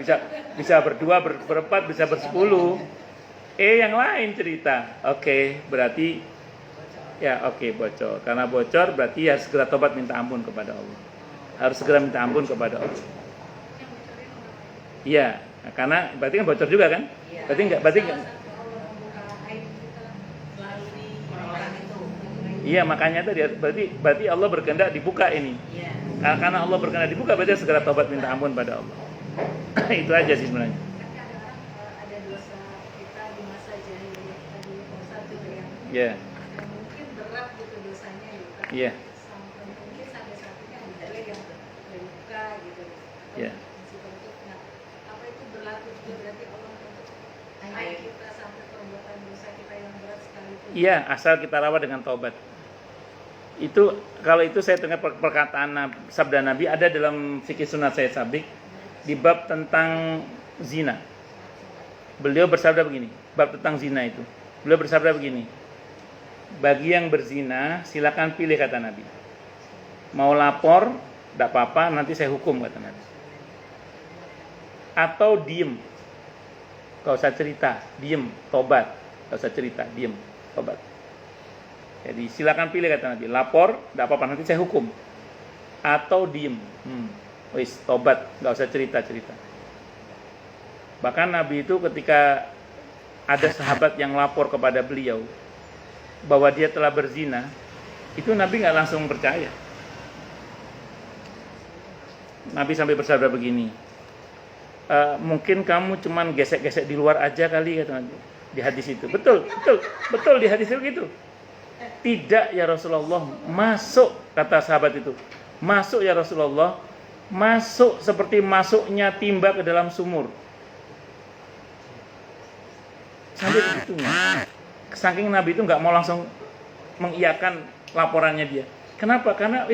berdua, berempat, bisa bersepuluh. Yang lain cerita. Berarti bocor. Karena bocor berarti ya segera tobat minta ampun kepada Allah. Harus segera minta ampun kepada Allah. Iya, karena berarti kan bocor juga kan? Berarti enggak. Iya, makanya tadi berarti Allah berkehendak dibuka ini. Karena Allah berkehendak dibuka, berarti segera tobat minta ampun pada Allah. Itu aja sih sebenarnya. Ada dosa kita di masa jahiliyah tadi satu Yeah. yang mungkin berat gitu dosanya gitu. Iya. Mungkin sampai saat ini ada yang terluka gitu. Iya. Nah, apa itu berlaku juga berarti Allah untuk ayat kita sampai perbuatan dosa kita yang berat sekalipun. Iya, asal kita rawat dengan taubat. Itu kalau itu saya dengar perkataan sabda Nabi ada dalam fikih sunat Sayyid Sabiq di bab tentang zina. Beliau bersabda begini, bab tentang zina itu. Beliau bersabda begini, bagi yang berzina silakan pilih kata Nabi. Mau lapor, tidak apa-apa, nanti saya hukum kata Nabi. Atau diem, gak usah cerita, diem, tobat, gak usah cerita, diem, tobat. Jadi silakan pilih kata Nabi, lapor, tidak apa-apa, nanti saya hukum. Atau diem, tobat, gak usah cerita-cerita. Bahkan Nabi itu ketika ada sahabat yang lapor kepada beliau bahwa dia telah berzina, itu Nabi gak langsung percaya. Nabi sampai bersabda begini, mungkin kamu cuman gesek-gesek di luar aja kali kata Nabi di hadis itu. Betul di hadis itu gitu. Tidak ya Rasulullah, masuk kata sahabat itu. Masuk ya Rasulullah, masuk seperti masuknya timba ke dalam sumur. Sampai begitunya. Saking Nabi itu nggak mau langsung mengiyakan laporannya dia. Kenapa? Karena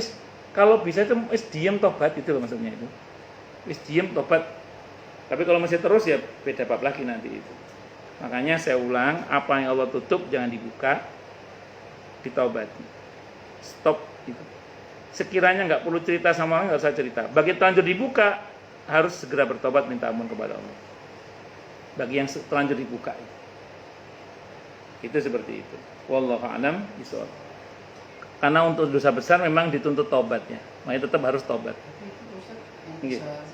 kalau bisa itu diam tobat itu loh maksudnya itu. Diam tobat. Tapi kalau masih terus ya beda bab lagi nanti itu. Makanya saya ulang, apa yang Allah tutup jangan dibuka, ditaubati. Stop itu. Sekiranya nggak perlu cerita sama orang, nggak usah cerita. Bagi terlanjur dibuka, harus segera bertobat minta ampun kepada Allah. Bagi yang terlanjur dibuka itu seperti itu. Wallahu a'lam bishawab. Karena untuk dosa besar memang dituntut tobatnya, makanya tetap harus tobat. Bisa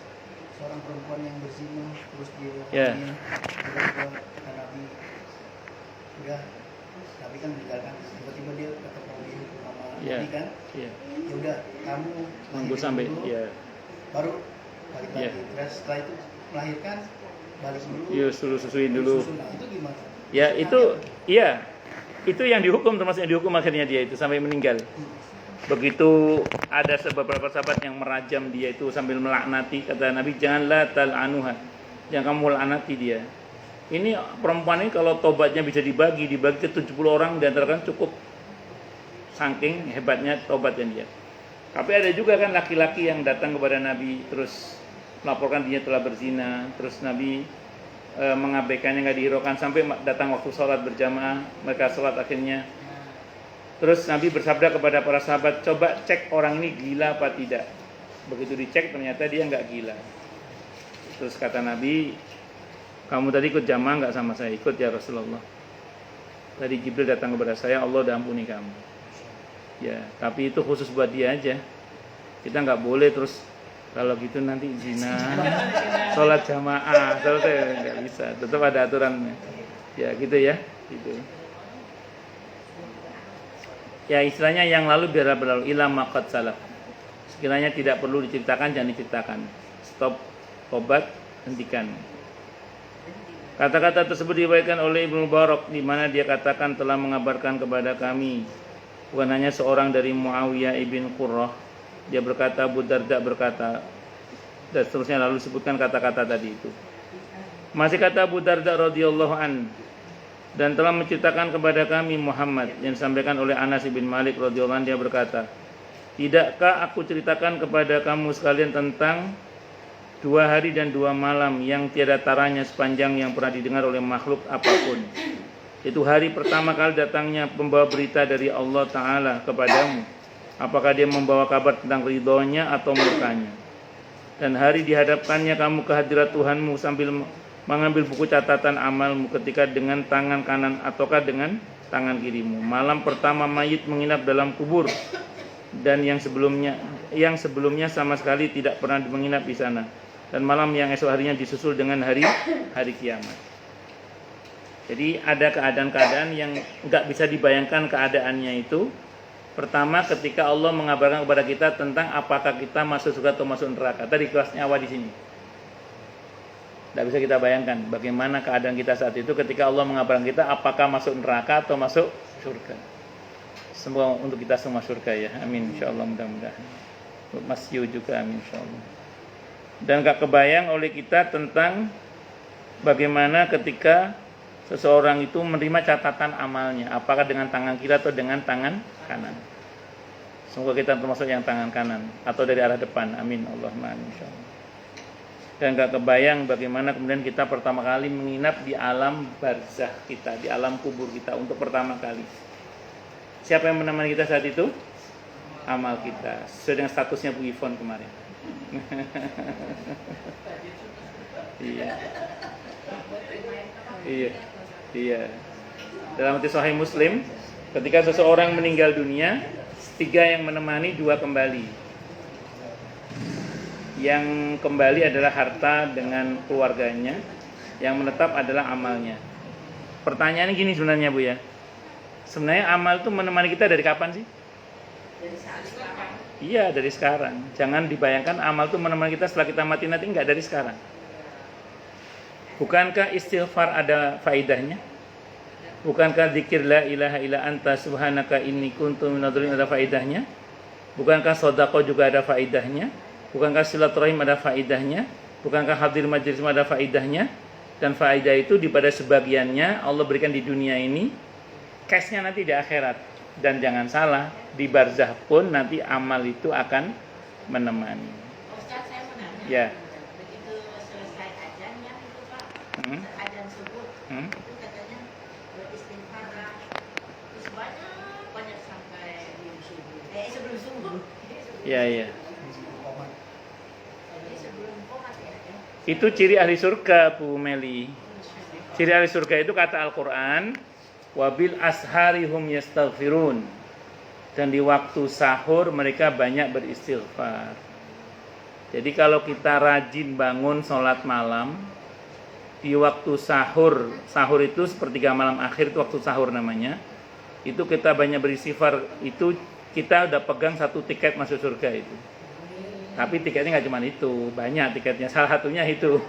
seorang perempuan yang berzina terus Ya. Nabi udah, tapi kan meninggalkan, tiba-tiba dia ketemu di sama Nabi kan, ya udah kamu nunggu sampai dulu, baru balik lagi. Terus setelah itu melahirkan balik dulu. Iya, susuin dulu. Nah, itu gimana? Ya itu, itu yang dihukum, termasuk yang dihukum akhirnya dia itu sampai meninggal. Begitu ada beberapa sahabat yang merajam dia itu sambil melaknati, kata Nabi, janganlah tal'anuha, jangan kamu laknati dia. Ini perempuan ini kalau tobatnya bisa dibagi ke 70 orang, dan antara kan cukup saking hebatnya tobatnya dia. Tapi ada juga kan laki-laki yang datang kepada Nabi terus melaporkan dia telah berzina, terus Nabi mengabaikannya, nggak dihiraukan sampai datang waktu sholat berjamaah, mereka sholat akhirnya. Terus Nabi bersabda kepada para sahabat, coba cek orang ini gila apa tidak. Begitu dicek ternyata dia nggak gila. Terus kata Nabi, kamu tadi ikut jamaah nggak sama saya? Ikut ya Rasulullah. Tadi Jibril datang kepada saya, Allah udah ampuni kamu. Ya, tapi itu khusus buat dia aja. Kita nggak boleh terus kalau gitu nanti zina, sholat jamaah, selesai, nggak bisa. Tetap ada aturannya. Ya gitu ya, gitu. Ya istilahnya yang lalu biarlah berlalu, ilam maqad salaf. Sekiranya tidak perlu diceritakan, jangan diceritakan. Stop, tobat, hentikan. Kata-kata tersebut diriwayatkan oleh Ibnu Mubarak di mana dia katakan telah mengabarkan kepada kami bukan hanya seorang dari Muawiyah ibn Qurrah. Dia berkata, Abu Darda berkata, dan seterusnya lalu sebutkan kata-kata tadi itu. Masih kata Abu Darda radhiyallahu an, dan telah menceritakan kepada kami Muhammad yang disampaikan oleh Anas bin Malik radhiyallahu an, dia berkata, tidakkah aku ceritakan kepada kamu sekalian tentang 2 hari dan 2 malam yang tiada taranya sepanjang yang pernah didengar oleh makhluk apapun. Itu hari pertama kali datangnya pembawa berita dari Allah Ta'ala kepadamu. Apakah dia membawa kabar tentang ridhonya atau murkanya. Dan hari dihadapkannya kamu ke hadirat Tuhanmu sambil mengambil buku catatan amalmu ketika dengan tangan kanan ataukah dengan tangan kirimu. Malam pertama mayit menginap dalam kubur dan yang sebelumnya sama sekali tidak pernah menginap di sana. Dan malam yang esok harinya disusul dengan hari kiamat. Jadi ada keadaan-keadaan yang enggak bisa dibayangkan keadaannya itu. Pertama ketika Allah mengabarkan kepada kita tentang apakah kita masuk surga atau masuk neraka. Tadi kelasnya awal di sini. Tidak bisa kita bayangkan bagaimana keadaan kita saat itu ketika Allah mengabarkan kita apakah masuk neraka atau masuk surga. Semoga untuk kita semua surga ya. Amin insyaallah, mudah-mudahan. Untuk Mas Yu juga amin insyaallah. Dan gak kebayang oleh kita tentang bagaimana ketika seseorang itu menerima catatan amalnya, apakah dengan tangan kiri atau dengan tangan kanan. Semoga kita termasuk yang tangan kanan atau dari arah depan. Amin Allahumma amin insyaallah. Dan gak kebayang bagaimana kemudian kita pertama kali menginap di alam barzah kita, di alam kubur kita untuk pertama kali. Siapa yang menemani kita saat itu? Amal kita, sesuai dengan statusnya Bu Ivon kemarin. Iya. Dalam hadis Sahih Muslim, ketika seseorang meninggal dunia, 3 yang menemani, 2 kembali. Yang kembali adalah harta dengan keluarganya, yang menetap adalah amalnya. Pertanyaannya gini sebenarnya Bu ya. Sebenarnya amal itu menemani kita dari kapan sih? Dari saat sekarang. Iya, dari sekarang. Jangan dibayangkan amal itu menemani kita setelah kita mati nanti, enggak, dari sekarang. Bukankah istighfar ada faedahnya? Bukankah zikir la ilaha illa anta subhanaka inni kuntu minadh-dhalimin ada faedahnya? Bukankah sedekah juga ada faedahnya? Bukankah silaturahim ada faedahnya? Bukankah hadir majelis ada faedahnya? Dan faedah itu pada sebagiannya Allah berikan di dunia ini, cashnya nanti di akhirat. Dan jangan salah, di barzah pun nanti amal itu akan menemani. Ustaz, saya mau nanya. Ya. Begitu selesai ajannya itu Pak, ajan subuh, itu katanya beristighfar lah. Terus banyak sampai sebelum subuh. Iya. Jadi sebelum komat ya. Itu ciri ahli surga, Bu Meli. Ciri ahli surga itu kata Al-Quran, wabil asharihum yastaghfirun, dan di waktu sahur mereka banyak beristighfar. Jadi kalau kita rajin bangun sholat malam di waktu sahur itu sepertiga malam akhir, itu waktu sahur namanya, itu kita banyak beristighfar, itu kita udah pegang 1 tiket masuk surga itu. Tapi tiketnya nggak cuma itu, banyak tiketnya, salah satunya itu.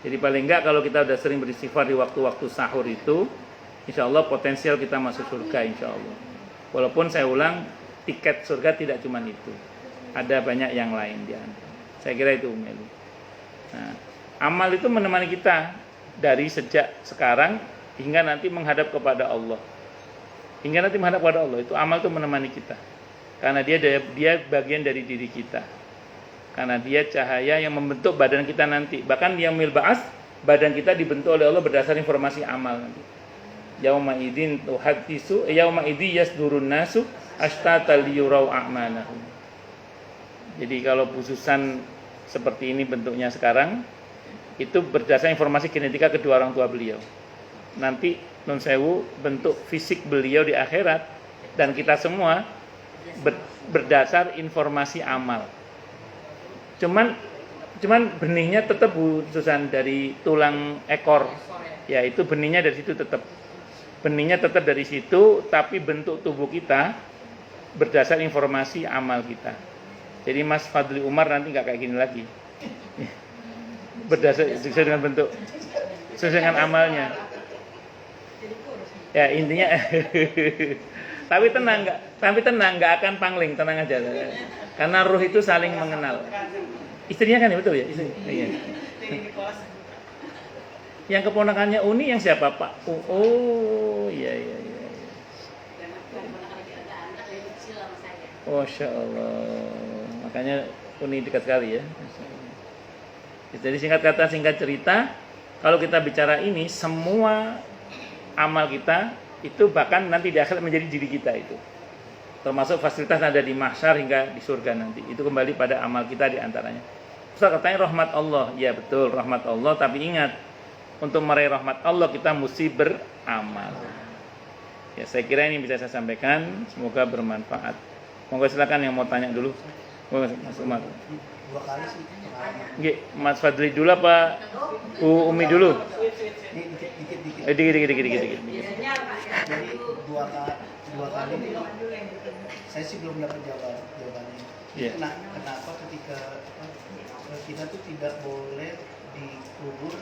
Jadi paling enggak kalau kita udah sering beristighfar di waktu-waktu sahur itu, insya Allah potensial kita masuk surga insya Allah. Walaupun saya ulang, tiket surga tidak cuma itu, ada banyak yang lain di antara. Saya kira itu Meli. Nah, amal itu menemani kita dari sejak sekarang hingga nanti menghadap kepada Allah. hingga nanti menghadap pada Allah. Itu amal itu menemani kita, karena dia bagian dari diri kita, karena dia cahaya yang membentuk badan kita nanti. Bahkan yang milbaas, badan kita dibentuk oleh Allah berdasar informasi amal nanti. Yauma idzin tuhaddisu yauma idzi yasdurun nasu ashtata liyurau a'malahum. Jadi kalau khususan seperti ini bentuknya sekarang, itu berdasar informasi genetika kedua orang tua beliau. Nanti nun sewu bentuk fisik beliau di akhirat dan kita semua berdasar informasi amal. Cuman benihnya tetap khususan dari tulang ekor. Ya, itu benihnya dari situ tetap. Benihnya tetap dari situ, tapi bentuk tubuh kita berdasar informasi amal kita. Jadi Mas Fadli Umar nanti nggak kayak gini lagi. Berdasar sesuai dengan bentuk, sesuai dengan amalnya. Ya intinya, tapi tenang nggak akan pangling, tenang aja. Karena ruh itu saling mengenal. Istrinya kan ya, betul ya? Iya. Yang keponakannya Uni yang siapa Pak? Oh iya. Masya Allah. Makanya Uni dekat sekali ya. Jadi singkat cerita, kalau kita bicara ini, semua amal kita itu bahkan nanti di akhirat menjadi diri kita itu. Termasuk fasilitas yang ada di mahsyar hingga di surga nanti. Itu kembali pada amal kita di antaranya. Ustaz katanya rahmat Allah. Ya betul, rahmat Allah, tapi ingat, untuk meraih rahmat Allah kita mesti beramal. Ya, saya kira ini bisa saya sampaikan, semoga bermanfaat. Monggo silakan yang mau tanya dulu. Mas Umar. 2 kali sih. Nggih, Mas Fadli dulu apa Umi dulu? Dikit. Dikit. Jadi dua kali saya sih belum dapat jawabannya. Yeah. Kenapa ketika kita tuh tidak boleh dikubur,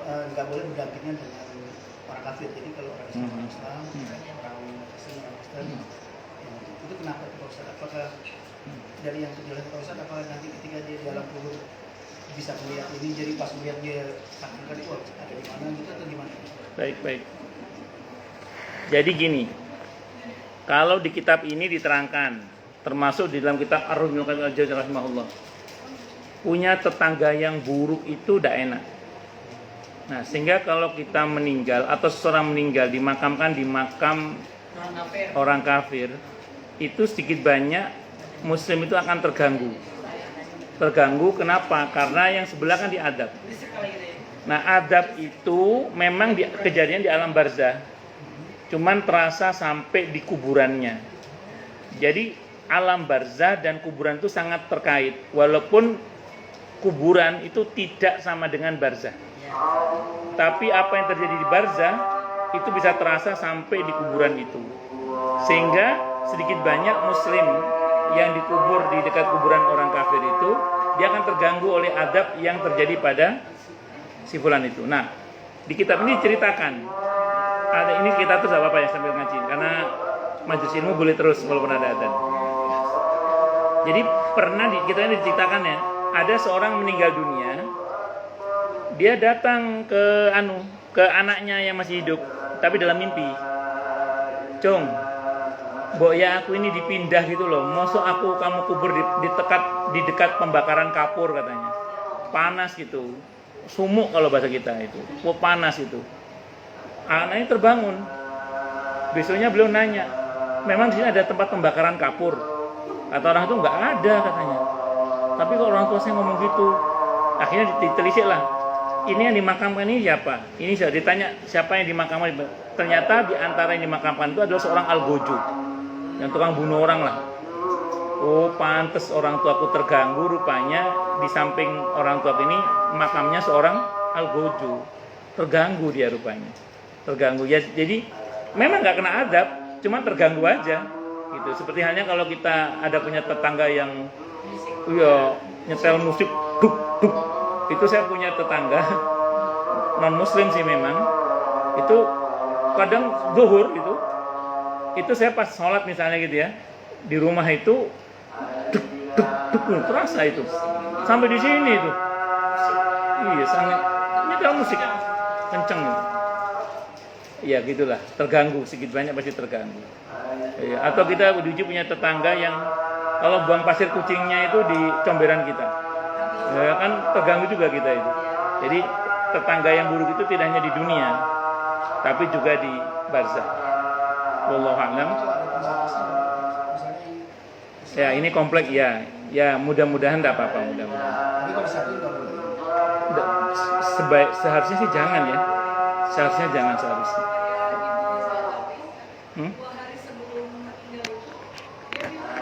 nggak boleh berdampingan dengan orang kafir. Jadi kalau orang Islam, orang Kristen, itu kenapa Pak Ustaz? Apakah dari yang penjelasan Pak Ustaz, apakah nanti ketika dia di alam kubur bisa melihat ini, jadi pas melihat dia akan itu ada di mana gitu atau gimana? Baik. Jadi gini, kalau di kitab ini diterangkan, termasuk di dalam kitab Ar-Ruhul Qayyim rahimahullah, punya tetangga yang buruk itu tidak enak. Nah, sehingga kalau kita meninggal atau seseorang meninggal dimakamkan di makam orang kafir, itu sedikit banyak Muslim itu akan terganggu. Terganggu kenapa? Karena yang sebelah kan diadab. Nah, adab itu memang kejadian di alam barzah, cuman terasa sampai di kuburannya. Jadi alam barzah dan kuburan itu sangat terkait, walaupun kuburan itu tidak sama dengan barzah. Tapi apa yang terjadi di barzah itu bisa terasa sampai di kuburan itu. Sehingga sedikit banyak Muslim yang dikubur di dekat kuburan orang kafir itu, dia akan terganggu oleh adab yang terjadi pada si fulan itu. Nah, di kitab ini ceritakan. Ada ini kita terus apa ya sambil ngaji, karena majelis ilmu boleh terus walaupun ada adzan. Jadi pernah di kitab ini diceritakan ya, ada seorang meninggal dunia, dia datang ke anaknya yang masih hidup, tapi dalam mimpi. Cung, Mbok ya aku ini dipindah gitu loh. Mosok kamu kubur di dekat pembakaran kapur katanya. Panas gitu. Sumuk kalau bahasa kita itu. Panas itu. Anaknya terbangun. Besoknya beliau nanya, memang di sini ada tempat pembakaran kapur? Kata orang itu nggak ada katanya. Tapi kalau orang tua saya ngomong gitu, akhirnya ditelisik lah. Ini yang dimakamkan ini siapa? Ini sudah ditanya siapa yang dimakamkan. Ternyata di antara yang dimakamkan itu adalah seorang algojo, yang tukang bunuh orang lah. Oh, pantes orang tuaku terganggu, rupanya di samping orang tua ini makamnya seorang algojo. Terganggu dia rupanya. Terganggu ya. Jadi memang nggak kena adab, cuma terganggu aja. Gitu. Seperti halnya kalau kita ada punya tetangga yang nyetel musik duk. Itu saya punya tetangga non muslim sih memang. Itu kadang zuhur gitu. Itu saya pas sholat misalnya gitu ya, di rumah itu duk terasa itu sampai di sini itu. Iya, sangat nyetel musik kenceng itu. ya gitulah, terganggu, sedikit banyak pasti terganggu. Ya, atau kita di punya tetangga yang kalau buang pasir kucingnya itu di comberan kita, ya kan terganggu juga kita itu. Jadi tetangga yang buruk itu tidak hanya di dunia, tapi juga di barzakh. Wallahu a'lam. Itu ada pembatasan, misalnya Ya ini kompleks ya, ya mudah-mudahan tidak apa-apa, mudah-mudahan. tapi kalau satu nggak boleh. Seharusnya sih jangan ya, seharusnya jangan seharusnya. Hmm? 2 hari sebelum meninggal itu dia bilang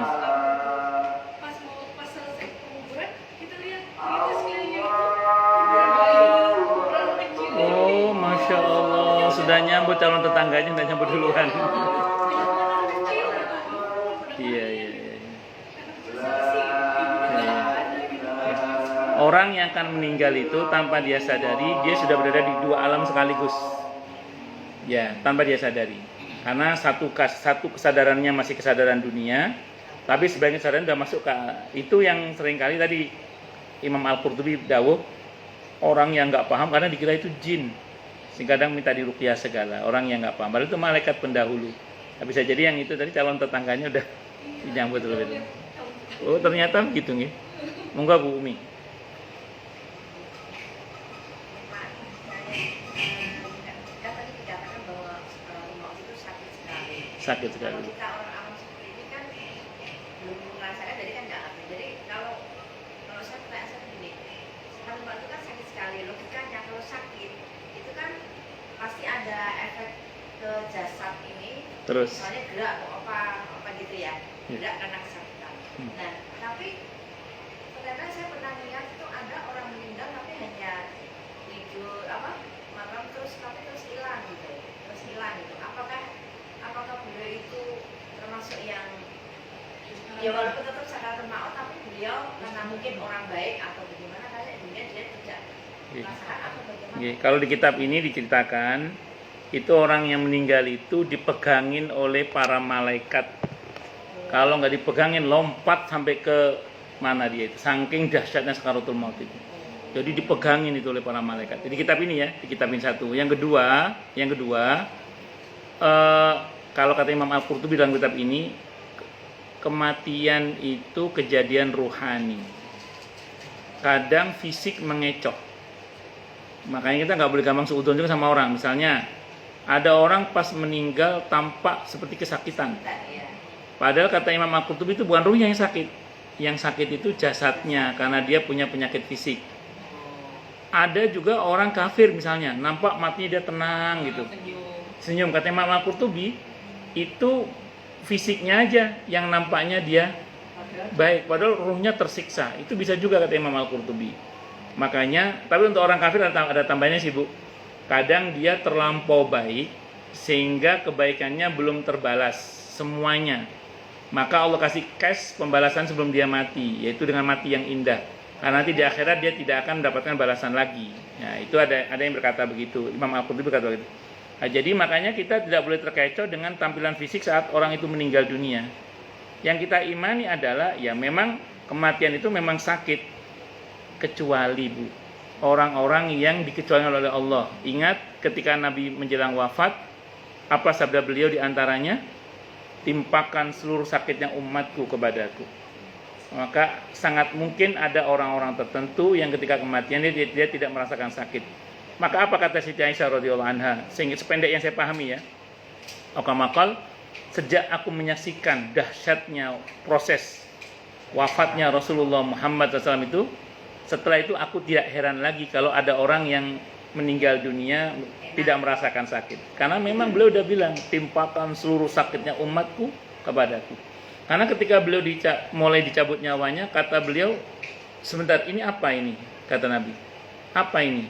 sama pas selesai penguburan kita lihat di sekelilingnya itu ada bayi ukuran kecil. Oh, masya Allah, sudah nyambut calon tetangganya, sudah nyambut duluan. Iya, iya, iya. Orang yang akan meninggal itu tanpa dia sadari, dia sudah berada di 2 alam sekaligus. Ya, tanpa dia sadari. Karena satu kesadarannya masih kesadaran dunia, tapi sebagian kesadaran sudah masuk ke itu yang seringkali tadi Imam Al-Qurtubi dawuh, orang yang nggak paham karena dikira itu jin. Sehingga kadang minta diruqyah segala, orang yang nggak paham. Padahal itu malaikat pendahulu. Tapi bisa jadi yang itu tadi calon tetangganya udah dinyambut terlebih dahulu. Oh, ternyata begitu nih. Monggo Bu Umi. Kan tadi dikatakan bahwa maut itu sakit sekali. Sakit Kalau sekali. kita orang awam seperti ini kan belum merasakan, jadi kan nggak ngerti. Jadi kalau saya pertanyaan saya begini, kalau maut itu kan sakit sekali. Logikanya kalau sakit itu kan pasti ada efek ke jasad ini. Terus. Misalnya gerak atau apa gitu ya, gerak karena kesakitan. Nah, tapi ternyata saya pernah lihat itu ada orang meninggal tapi hanya tidur malam terus hilang gitu, apakah beliau itu termasuk yang ya walaupun tetap sakaratul maut tapi beliau karena mungkin orang baik atau bagaimana kayak dia tidak merasakan atau bagaimana? Oke, kalau di kitab ini diceritakan itu orang yang meninggal itu dipegangin oleh para malaikat. Kalau nggak dipegangin lompat sampai ke mana dia itu, saking dahsyatnya sakaratul maut itu. Jadi dipegangin itu oleh para malaikat. Jadi kitab ini ya, di kitab ini satu. Yang kedua, kalau kata Imam Al-Qurtubi dalam kitab ini, kematian itu kejadian ruhani. Kadang fisik mengecoh. Makanya kita nggak boleh gampang seudon juga sama orang. Misalnya, ada orang pas meninggal tampak seperti kesakitan. Padahal kata Imam Al-Qurtubi itu bukan ruhnya yang sakit. Yang sakit itu jasadnya karena dia punya penyakit fisik. Ada juga orang kafir misalnya, nampak matinya dia tenang gitu. Senyum. Kata Imam Al-Qurtubi, itu fisiknya aja yang nampaknya dia baik, padahal ruhnya tersiksa. Itu bisa juga kata Imam Al-Qurtubi. Makanya, tapi untuk orang kafir ada tambahnya sih Bu. Kadang dia terlampau baik sehingga kebaikannya belum terbalas semuanya. Maka Allah kasih cash pembalasan sebelum dia mati, yaitu dengan mati yang indah. Karena nanti di akhirat dia tidak akan mendapatkan balasan lagi. Nah, itu ada yang berkata begitu. Imam Al-Qurtubi berkata begitu. Nah, jadi makanya kita tidak boleh terkecoh dengan tampilan fisik saat orang itu meninggal dunia. Yang kita imani adalah ya memang kematian itu memang sakit, kecuali Bu orang-orang yang dikecualikan oleh Allah. Ingat ketika Nabi menjelang wafat, apa sabda beliau di antaranya? Timpakan seluruh sakitnya umatku kepadaku. Maka sangat mungkin ada orang-orang tertentu yang ketika kematian dia tidak merasakan sakit. Maka apa kata Siti Aisyah radhiyallahu anha? Sehingga sependek yang saya pahami ya. Akamakal, sejak aku menyaksikan dahsyatnya proses wafatnya Rasulullah Muhammad SAW itu, setelah itu aku tidak heran lagi kalau ada orang yang meninggal dunia tidak merasakan sakit. Karena memang beliau udah bilang, timpakan seluruh sakitnya umatku kepadaku. Karena ketika beliau mulai dicabut nyawanya, kata beliau, sebentar, ini apa ini? Kata Nabi, apa ini?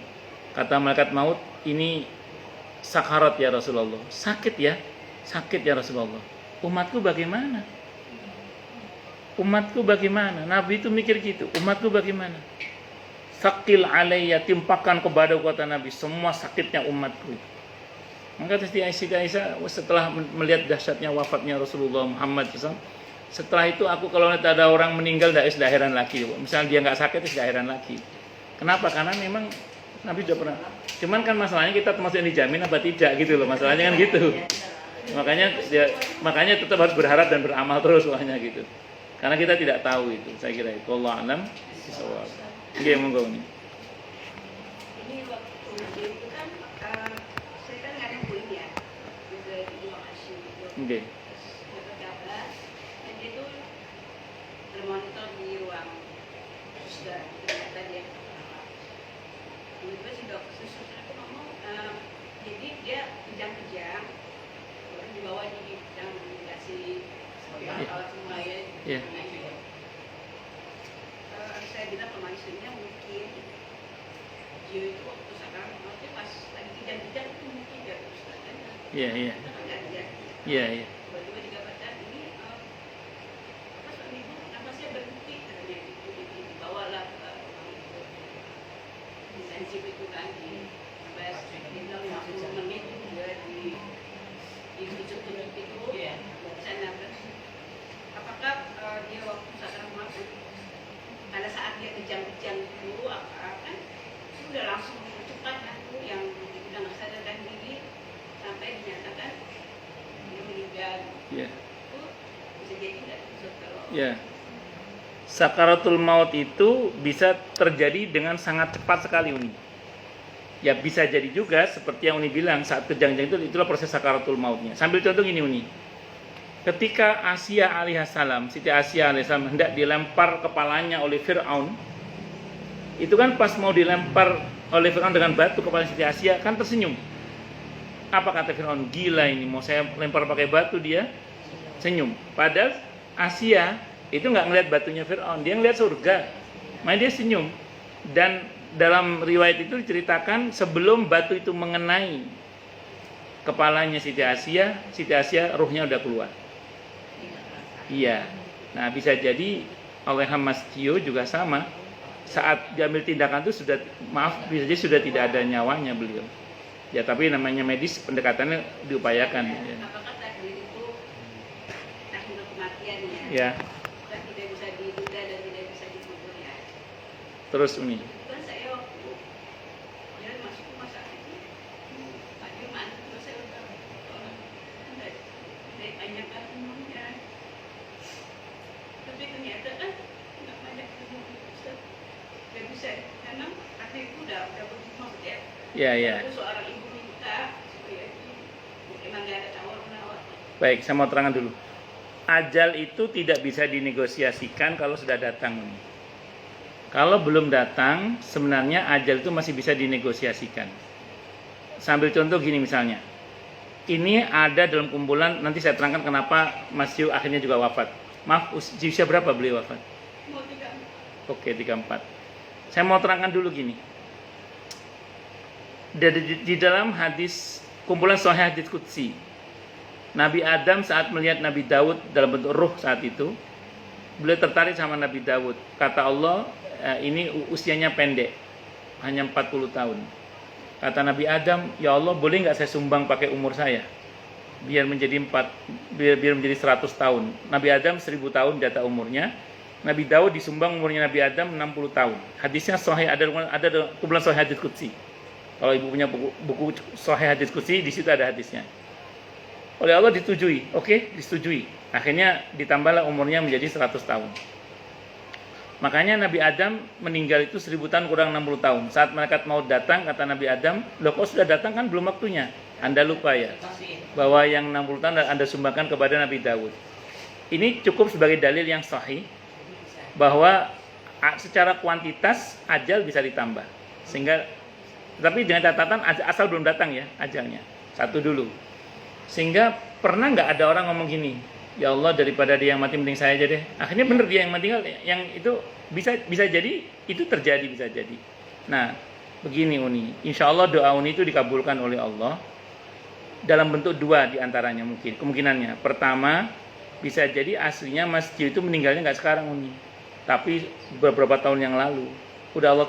Kata malaikat maut, ini sakarat ya Rasulullah. Sakit ya Rasulullah. Umatku bagaimana? Umatku bagaimana? Nabi itu mikir gitu, umatku bagaimana? Sakil alayya, timpakan kepada kata Nabi semua sakitnya umatku. Maka Siti Aisyah setelah melihat dahsyatnya wafatnya Rasulullah Muhammad SAW, setelah itu aku kalau lihat ada orang meninggal tidak heran lagi. Misalnya dia nggak sakit, tidak heran lagi. Kenapa? Karena memang Nabi sudah pernah. Cuman kan masalahnya kita termasuk yang dijamin apa tidak gitu loh. Masalahnya kan gitu. Makanya tetap harus berharap dan beramal terus soalnya gitu. Karena kita tidak tahu itu. Saya kira itu. Wallahu a'lam bishawab. Oke, monggo nih. Ini waktu dia itu kan saya kan nggak nungguin ya, juga di ruang ICU itu. Oke. Terus dapat kabar, dan dia tuh termonitor di ruang suster. Ternyata dia tiba-tiba si dokter suster itu ngomong, jadi dia kejang-kejang, terus dibawa di bidang dikasih alat semua ya. Iya. Saya bilang ke manusianya mungkin dia itu waktu sekarang maksudnya pas lagi kejang-kejang itu mungkin dia terus aja. Iya. Iya. Tiba-tiba dikabarkan ini apa suami ibu nafasnya berhenti katanya gitu, dibawalah ke ruang itu intensif itu kan sampai sekitar 50 menit juga ditunjuk-tunjuk itu saya nafas. Apakah dia waktu sekarang makan pada saat dia kejang-kejang dulu kan sudah langsung cepat kan yang udah nggak sadarkan diri sampai dinyatakan dia meninggal. Iya. Itu bisa jadi nggak kalau Ya, sakaratul maut itu bisa terjadi dengan sangat cepat sekali Uni. Ya bisa jadi juga seperti yang Uni bilang saat kejang-kejang itu itulah proses sakaratul mautnya. Sambil contoh gini Uni. Ketika Asia alaihissalam, Siti Asia alaihissalam hendak dilempar kepalanya oleh Fir'aun, itu kan pas mau dilempar oleh Fir'aun dengan batu kepala Siti Asia kan tersenyum. Apa kata Fir'aun? Gila ini, mau saya lempar pakai batu dia senyum. Padahal Asia itu nggak ngelihat batunya Fir'aun, dia ngelihat surga. Makanya dia senyum. Dan dalam riwayat itu diceritakan sebelum batu itu mengenai kepalanya Siti Asia ruhnya udah keluar. Iya. Nah, bisa jadi oleh Mas Cio juga sama. Saat diambil tindakan itu bisa jadi sudah tidak ada nyawanya beliau. Ya, tapi namanya medis pendekatannya diupayakan. Ya. apakah takdir itu takdir kematian Ya. dan tidak bisa diduga dan tidak bisa dikubur ya. Terus Uni. Kan saya waktu jalan masuk rumah sakit Pak Juman terus saya udah tanyakan umurnya, tapi ternyata kan nggak banyak umur nggak bisa karena akhirnya udah berjumpa ya. Ya. Terus seorang ibu minta supaya emang nggak ada tawar-menawar. Baik, saya mau terangkan dulu. Ajal itu tidak bisa dinegosiasikan kalau sudah datang. Kalau belum datang, sebenarnya ajal itu masih bisa dinegosiasikan. Sambil contoh gini misalnya. Ini ada dalam kumpulan, nanti saya terangkan kenapa Mas Yu akhirnya juga wafat. Maaf, usia berapa beliau wafat? Mau 3. Oke, 34. Saya mau terangkan dulu gini. Di dalam hadis, kumpulan Sahih hadis Qudsi, Nabi Adam saat melihat Nabi Daud dalam bentuk ruh saat itu, beliau tertarik sama Nabi Daud. Kata Allah, ini usianya pendek, hanya 40 tahun. Kata Nabi Adam, ya Allah boleh nggak saya sumbang pakai umur saya? Biar menjadi 100 tahun. Nabi Adam 1000 tahun jatah umurnya. Nabi Daud disumbang umurnya Nabi Adam 60 tahun. Hadisnya Sahih, ada kumpulan Sahih hadis Qudsi. Kalau ibu punya buku Sahih hadis Qudsi, di situ ada hadisnya. Oleh Allah disetujui, oke, disetujui. Akhirnya ditambahlah umurnya menjadi 100 tahun. Makanya Nabi Adam meninggal itu 1000 tahun kurang 60 tahun. Saat malaikat maut datang, kata Nabi Adam, loh kok sudah datang kan belum waktunya. Anda lupa ya, bahwa yang 60 tahun Anda sumbangkan kepada Nabi Daud. Ini cukup sebagai dalil yang sahih, bahwa secara kuantitas ajal bisa ditambah. Sehingga, tapi dengan catatan asal belum datang ya ajalnya. Satu dulu. Sehingga pernah nggak ada orang ngomong gini, ya Allah daripada dia yang mati mending saya aja deh. Akhirnya benar dia yang meninggal, yang itu bisa jadi itu terjadi, bisa jadi. Nah begini Uni, insya Allah doa Uni itu dikabulkan oleh Allah dalam bentuk dua diantaranya mungkin kemungkinannya. Pertama, bisa jadi aslinya Mas Cio itu meninggalnya nggak sekarang Uni, tapi beberapa tahun yang lalu. Udah Allah